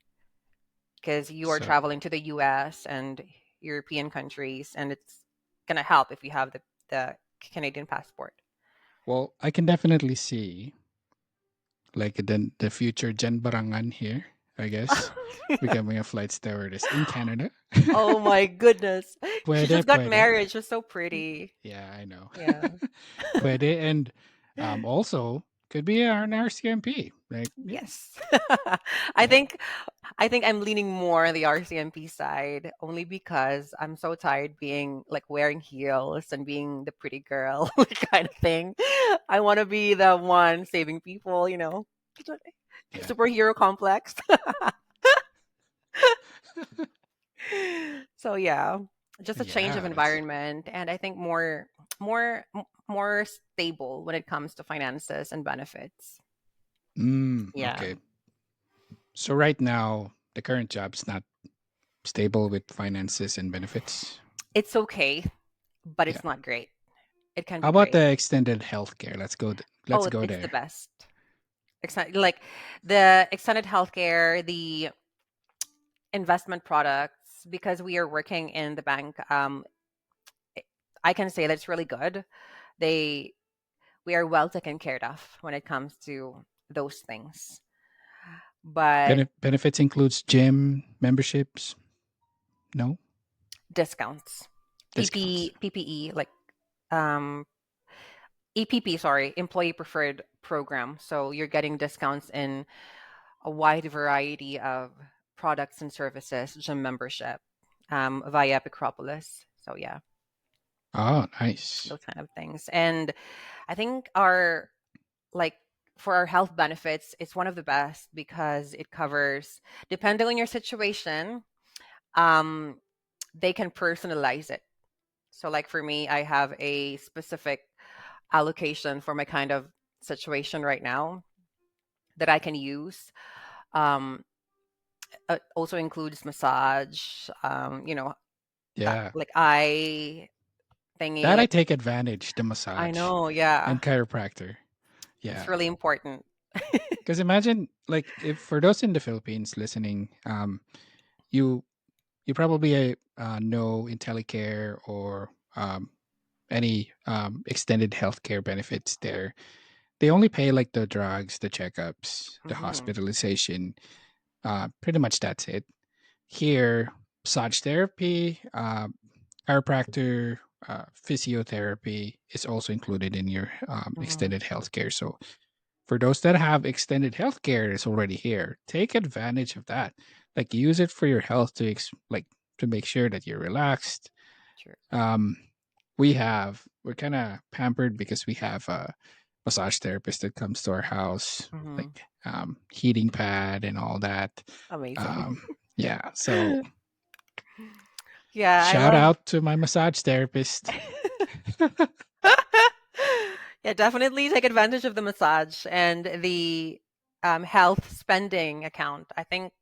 Speaker 2: because you are
Speaker 1: So,
Speaker 2: traveling to the US and European countries, and it's gonna help if you have the Canadian passport.
Speaker 1: well, I can definitely see like the future Jen Barangan here, I guess, becoming a flight stewardess in Canada.
Speaker 2: Oh my goodness. She
Speaker 1: Puede,
Speaker 2: just got
Speaker 1: puede.
Speaker 2: married. She's so pretty.
Speaker 1: Yeah, I know.
Speaker 2: Yeah.
Speaker 1: Puede, and also could be an RCMP. Like, yeah,
Speaker 2: Yes. I
Speaker 1: yeah,
Speaker 2: think I think I'm leaning more on the RCMP side only because I'm so tired being like wearing heels and being the pretty girl kind of thing. I want to be the one saving people.
Speaker 1: yeah,
Speaker 2: Superhero complex. So yeah, just a change of
Speaker 1: yeah. That's
Speaker 2: environment and I think more stable when it comes to finances and benefits. Yeah.
Speaker 1: okay. So right now, the current job's not stable with finances and benefits.
Speaker 2: It's okay, but
Speaker 1: Yeah.
Speaker 2: it's not great. It can
Speaker 1: How
Speaker 2: be
Speaker 1: about
Speaker 2: great.
Speaker 1: the extended healthcare? Let's
Speaker 2: Oh,
Speaker 1: go
Speaker 2: it's the
Speaker 1: there.
Speaker 2: best. Like the extended healthcare, the investment products, because we are working in the bank. I can say that it's really good. They we are well taken care of when it comes to those things. But
Speaker 1: Benefits includes gym memberships. No
Speaker 2: discounts,
Speaker 1: discounts.
Speaker 2: PPE, like um, EPP, sorry, employee preferred program. So you're getting discounts in a wide variety of products and services, gym membership via Picropolis. So yeah,
Speaker 1: Oh, nice.
Speaker 2: those kind of things. And I think our like for our health benefits, it's one of the best because it covers, depending on your situation, um, they can personalize it. So like for me, I have a specific allocation for my kind of situation right now that I can use. Um, also includes massage, that
Speaker 1: Yeah,
Speaker 2: like eye thingy.
Speaker 1: that I
Speaker 2: Like
Speaker 1: take advantage. The
Speaker 2: I
Speaker 1: massage
Speaker 2: know, yeah,
Speaker 1: and chiropractor.
Speaker 2: it's
Speaker 1: Yeah,
Speaker 2: really important.
Speaker 1: because imagine like if for those in the Philippines listening, you you probably know IntelliCare or any extended healthcare benefits there. They only pay like the drugs, the checkups, the
Speaker 2: Hmm.
Speaker 1: hospitalization. Pretty much that's it. Here, massage therapy, chiropractor, physiotherapy is also included in your
Speaker 2: Hmm.
Speaker 1: extended healthcare. So for those that have extended healthcare, it's already here. Take advantage of that. Like use it for your health like to make sure that you're relaxed.
Speaker 2: Sure.
Speaker 1: Um, we're kind of pampered because we have a massage therapist that comes to our house,
Speaker 2: Hmm.
Speaker 1: like heating pad and all that.
Speaker 2: Amazing.
Speaker 1: Um, yeah, so
Speaker 2: Yeah, I
Speaker 1: shout
Speaker 2: love.
Speaker 1: out to my massage therapist.
Speaker 2: Yeah, definitely take advantage of the massage and the health spending account. I think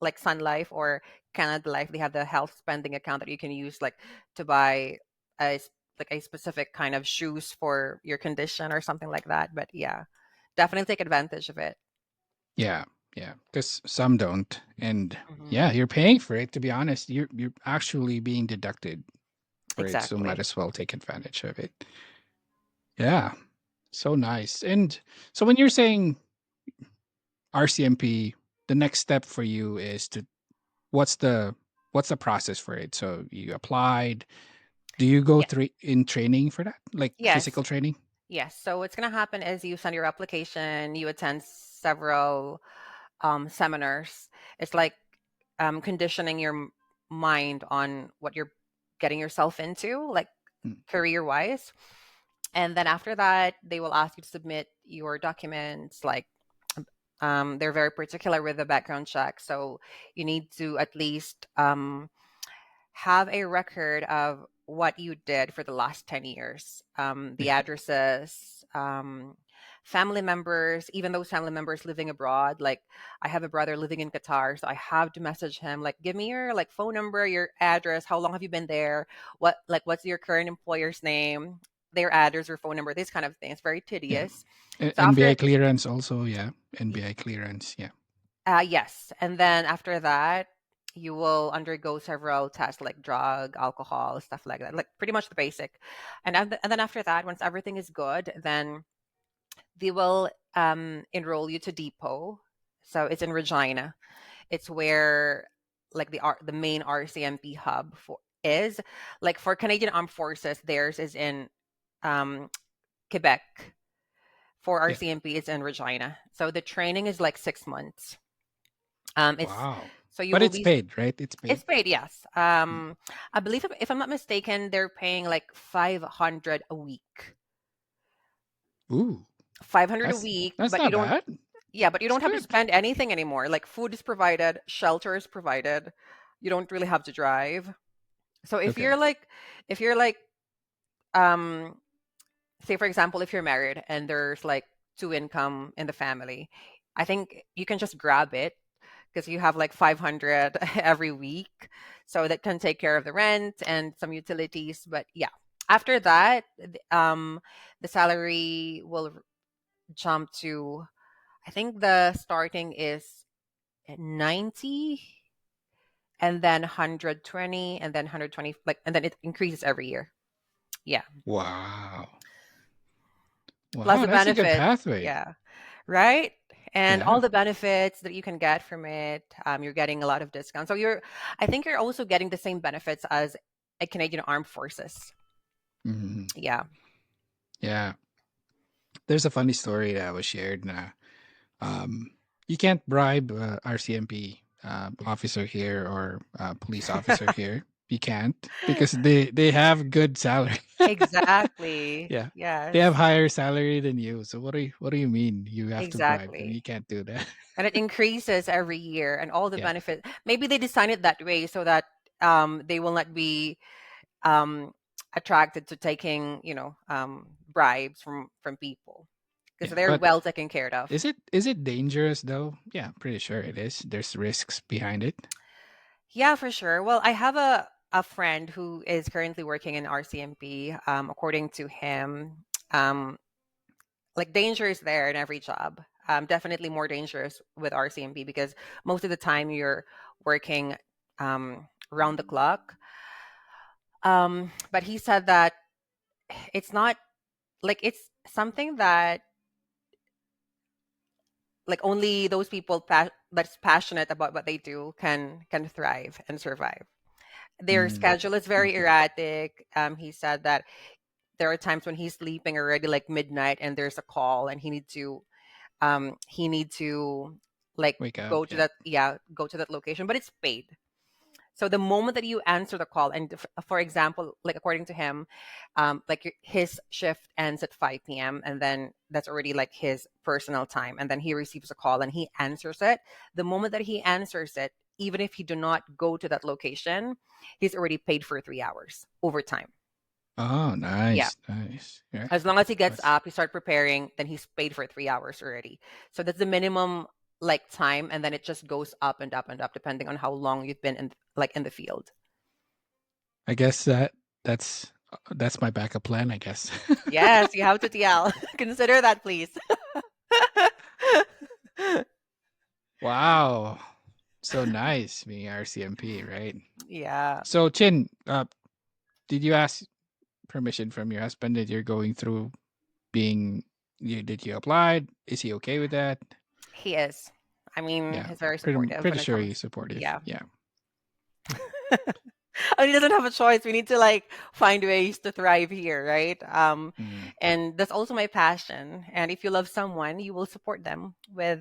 Speaker 2: like Sun Life or Canada Life, they have the health spending account that you can use like to buy like a specific kind of shoes for your condition or something like that. But yeah, definitely take advantage of it.
Speaker 1: Yeah, yeah, because some don't, and
Speaker 2: Hmm.
Speaker 1: yeah, you're paying for it. To be honest, you're actually being deducted for it, so might
Speaker 2: Exactly.
Speaker 1: as well take advantage of it. Yeah, so nice. And so when you're saying RCMP, the next step for you is to what's the what's the process for it? So you applied. Do you go
Speaker 2: Yeah.
Speaker 1: through in training for that, like
Speaker 2: Yes.
Speaker 1: physical training?
Speaker 2: Yes. So what's going to happen is you send your application, you attend several seminars. It's like conditioning your mind on what you're getting yourself into, like
Speaker 1: Mm.
Speaker 2: career wise. And then after that, they will ask you to submit your documents. Like they're very particular with the background check. So you need to at least have a record of what you did for the last 10 years, the
Speaker 1: Yeah.
Speaker 2: addresses, family members, even those family members living abroad. Like I have a brother living in Qatar, so I have to message him, like, give me your like phone number, your address, how long have you been there, what's your current employer's name, their address or phone number, this kind of thing. It's very
Speaker 1: Yeah.
Speaker 2: tedious. So
Speaker 1: NBI
Speaker 2: after
Speaker 1: clearance also, yeah. NBI clearance, yeah.
Speaker 2: yes. And then after that, you will undergo several tests like drug, alcohol, stuff like that, like pretty much the basic. And then after that, once everything is good, then they will enroll you to depot. So it's in Regina. It's where like the main RCMP hub for is. Like for Canadian Armed Forces, theirs is in um, Quebec. For
Speaker 1: Yeah.
Speaker 2: RCMP, it's in Regina. So the training is like 6 months. It's
Speaker 1: Wow.
Speaker 2: so you
Speaker 1: But
Speaker 2: will
Speaker 1: it's
Speaker 2: be
Speaker 1: paid, right? It's paid.
Speaker 2: It's paid, yes.
Speaker 1: Mm.
Speaker 2: I believe if I'm not mistaken, they're paying like 500 a week.
Speaker 1: Ooh,
Speaker 2: 500 a
Speaker 1: that's
Speaker 2: week,
Speaker 1: that's
Speaker 2: but you
Speaker 1: not
Speaker 2: don't
Speaker 1: bad.
Speaker 2: yeah, but you
Speaker 1: It's
Speaker 2: don't have to
Speaker 1: good.
Speaker 2: spend anything anymore. Like food is provided, shelter is provided. You don't really have to drive. So
Speaker 1: Okay.
Speaker 2: if you're like um say for example if you're married and there's like two income in the family, I think you can just grab it because you have like 500 every week, so that can take care of the rent and some utilities. But yeah, after that the salary will jump to, I think the starting is 90, and then 120, and then 120, like, and then it increases every year. Yeah,
Speaker 1: Wow.
Speaker 2: plus
Speaker 1: Wow,
Speaker 2: the
Speaker 1: that's a good
Speaker 2: benefits.
Speaker 1: pathway.
Speaker 2: Yeah, right. And all
Speaker 1: Yeah.
Speaker 2: the benefits that you can get from it, you're getting a lot of discounts. So I think you're also getting the same benefits as a Canadian Armed Forces.
Speaker 1: Mhm.
Speaker 2: Yeah.
Speaker 1: Yeah. There's a funny story that was shared. Um, you can't bribe RCMP officer here or police officer here. You can't because they have good salary.
Speaker 2: Exactly.
Speaker 1: Yeah, they
Speaker 2: Yes,
Speaker 1: have higher salary than you. So what do you mean you have to bribe them? You
Speaker 2: exactly.
Speaker 1: can't do that.
Speaker 2: And it increases every year, and all the
Speaker 1: Yeah,
Speaker 2: benefits. Maybe they design it that way so that they will not be um, attracted to taking, bribes from people because
Speaker 1: yeah.
Speaker 2: they're
Speaker 1: But
Speaker 2: well taken care of.
Speaker 1: is it dangerous though? Yeah, I'm pretty sure it is. There's risks behind it.
Speaker 2: Yeah, for sure. Well, I have a friend who is currently working in RCMP. According to him, um, like danger is there in every job. Definitely more dangerous with RCMP because most of the time you're working round the clock. But he said that it's not like it's something that like only those people that's passionate about what they do can thrive and survive. Their
Speaker 1: Mm,
Speaker 2: schedule is very
Speaker 1: okay.
Speaker 2: erratic. He said that there are times when he's sleeping already like midnight and there's a call and he need to like
Speaker 1: Wake up.
Speaker 2: go to
Speaker 1: Yeah.
Speaker 2: that location, but it's paid. So the moment that you answer the call, and for example, like according to him, like his shift ends at 5 p.m. and then that's already like his personal time, and then he receives a call and he answers it. The moment that he answers it, even if he do not go to that location, he's already paid for 3 hours overtime.
Speaker 1: Oh,
Speaker 2: Yeah.
Speaker 1: nice, nice. Yeah.
Speaker 2: As long as he gets
Speaker 1: That's
Speaker 2: up, he start preparing, then he's paid for 3 hours already. So that's the minimum like time, and then it just goes up and up and up depending on how long you've been in the field.
Speaker 1: I guess that's my backup plan, I guess.
Speaker 2: Yes, you have to TL. Consider that, please.
Speaker 1: Wow. So nice being RCMP, right?
Speaker 2: Yeah.
Speaker 1: So Chin, did you ask permission from your husband that you're going through being did you apply? Is he okay with that?
Speaker 2: He is. I mean,
Speaker 1: Yeah.
Speaker 2: he's very
Speaker 1: Pretty
Speaker 2: supportive
Speaker 1: pretty
Speaker 2: when it
Speaker 1: sure
Speaker 2: comes.
Speaker 1: he's supportive.
Speaker 2: Yeah.
Speaker 1: Yeah.
Speaker 2: I mean, he doesn't have a choice. We need to like find ways to thrive here, right?
Speaker 1: Mm,
Speaker 2: And that's also my passion. And if you love someone, you will support them with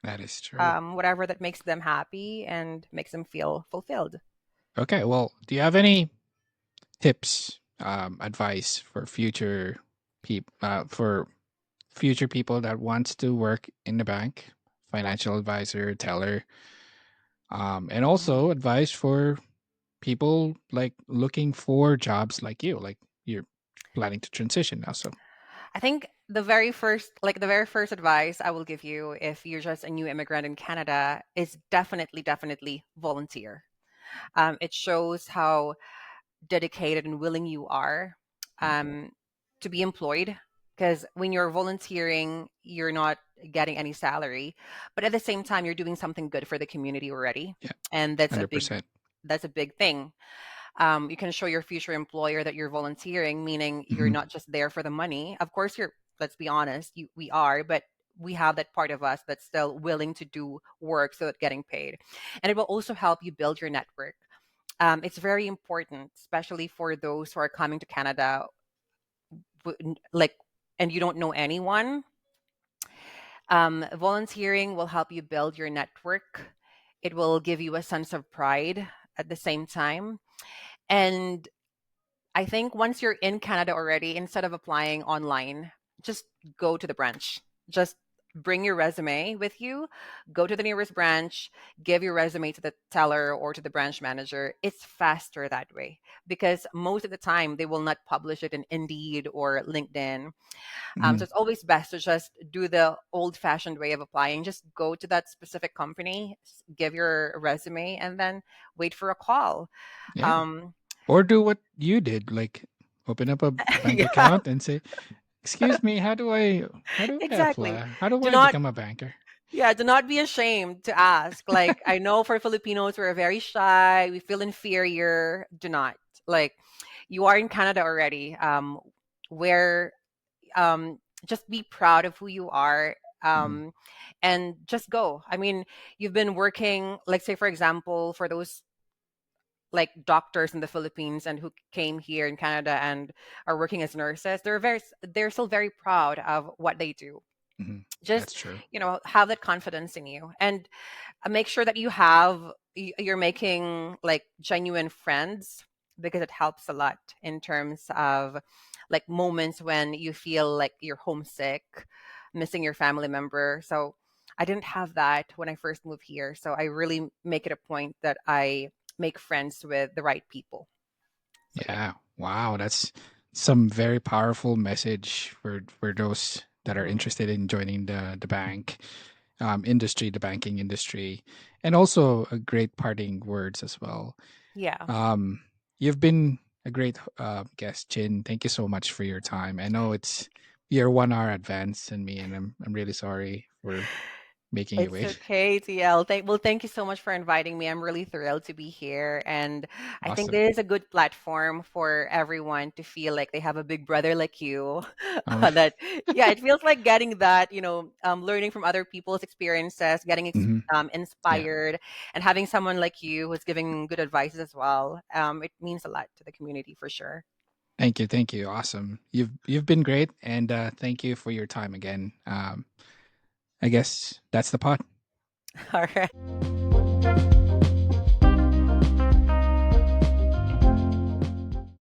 Speaker 1: that is true.
Speaker 2: whatever that makes them happy and makes them feel fulfilled.
Speaker 1: Okay, well, do you have any tips, advice for future people that wants to work in the bank, financial advisor, teller, and
Speaker 2: Mhm.
Speaker 1: also advice for people like looking for jobs like you, like you're planning to transition now. So,
Speaker 2: I think the very first advice I will give you if you're just a new immigrant in Canada is definitely volunteer. It shows how dedicated and willing you are
Speaker 1: mm,
Speaker 2: um, to be employed. Because when you're volunteering, you're not getting any salary, but at the same time, you're doing something good for the community already,
Speaker 1: yeah,
Speaker 2: and
Speaker 1: 100%.
Speaker 2: that's a big thing. You can show your future employer that you're volunteering, meaning you're
Speaker 1: Hmm.
Speaker 2: not just there for the money. Of course, let's be honest, we are, but we have that part of us that's still willing to do work so that getting paid. And it will also help you build your network. It's very important, especially for those who are coming to Canada, like, and you don't know anyone. Volunteering will help you build your network. It will give you a sense of pride at the same time. And I think once you're in Canada already, instead of applying online, just go to the branch. Just bring your resume with you, go to the nearest branch, give your resume to the teller or to the branch manager. It's faster that way because most of the time they will not publish it in Indeed or LinkedIn. So
Speaker 1: Hmm.
Speaker 2: it's always best to just do the old fashioned way of applying. Just go to that specific company, give your resume, and then wait for a call.
Speaker 1: Yeah.
Speaker 2: Um,
Speaker 1: Or do what you did, like open up a bank
Speaker 2: yeah,
Speaker 1: account and say, "Excuse me, how do I
Speaker 2: exactly.
Speaker 1: apply? How do
Speaker 2: Do
Speaker 1: I
Speaker 2: not,
Speaker 1: become a banker?"
Speaker 2: yeah, do not be ashamed to ask. Like, I know for Filipinos, we're very shy, we feel inferior. Do not. Like, you are in Canada already, where just be proud of who you are.
Speaker 1: Mhm,
Speaker 2: And just go. I mean, you've been working, like, say, for example, for those like doctors in the Philippines and who came here in Canada and are working as nurses, they're still very proud of what they do.
Speaker 1: mhm.
Speaker 2: Just,
Speaker 1: That's true.
Speaker 2: have that confidence in you, and make sure that you're making like genuine friends, because it helps a lot in terms of like moments when you feel like you're homesick, missing your family member. So I didn't have that when I first moved here, so I really make it a point that I make friends with the right people. So yeah.
Speaker 1: Yeah. Wow, that's some very powerful message for those that are
Speaker 2: Mhm.
Speaker 1: interested in joining the bank industry, the banking industry, and also a great parting words as well.
Speaker 2: Yeah.
Speaker 1: Um, you've been a great guest, Chin. Thank you so much for your time. I know you're 1 hour advanced than me, and I'm really sorry for making you
Speaker 2: It's
Speaker 1: wait.
Speaker 2: okay, TL. Thank you so much for inviting me. I'm really thrilled to be here. And I think
Speaker 1: Awesome.
Speaker 2: this is a good platform for everyone to feel like they have a big brother like you.
Speaker 1: Um,
Speaker 2: That, yeah, it feels like getting that, learning from other people's experiences, getting
Speaker 1: mhm. Yeah.
Speaker 2: inspired, and having someone like you who's giving good advice as well. It means a lot to the community for sure.
Speaker 1: Thank you. Thank you. Awesome. You've been great, and thank you for your time again. I guess that's the pot.
Speaker 2: All right.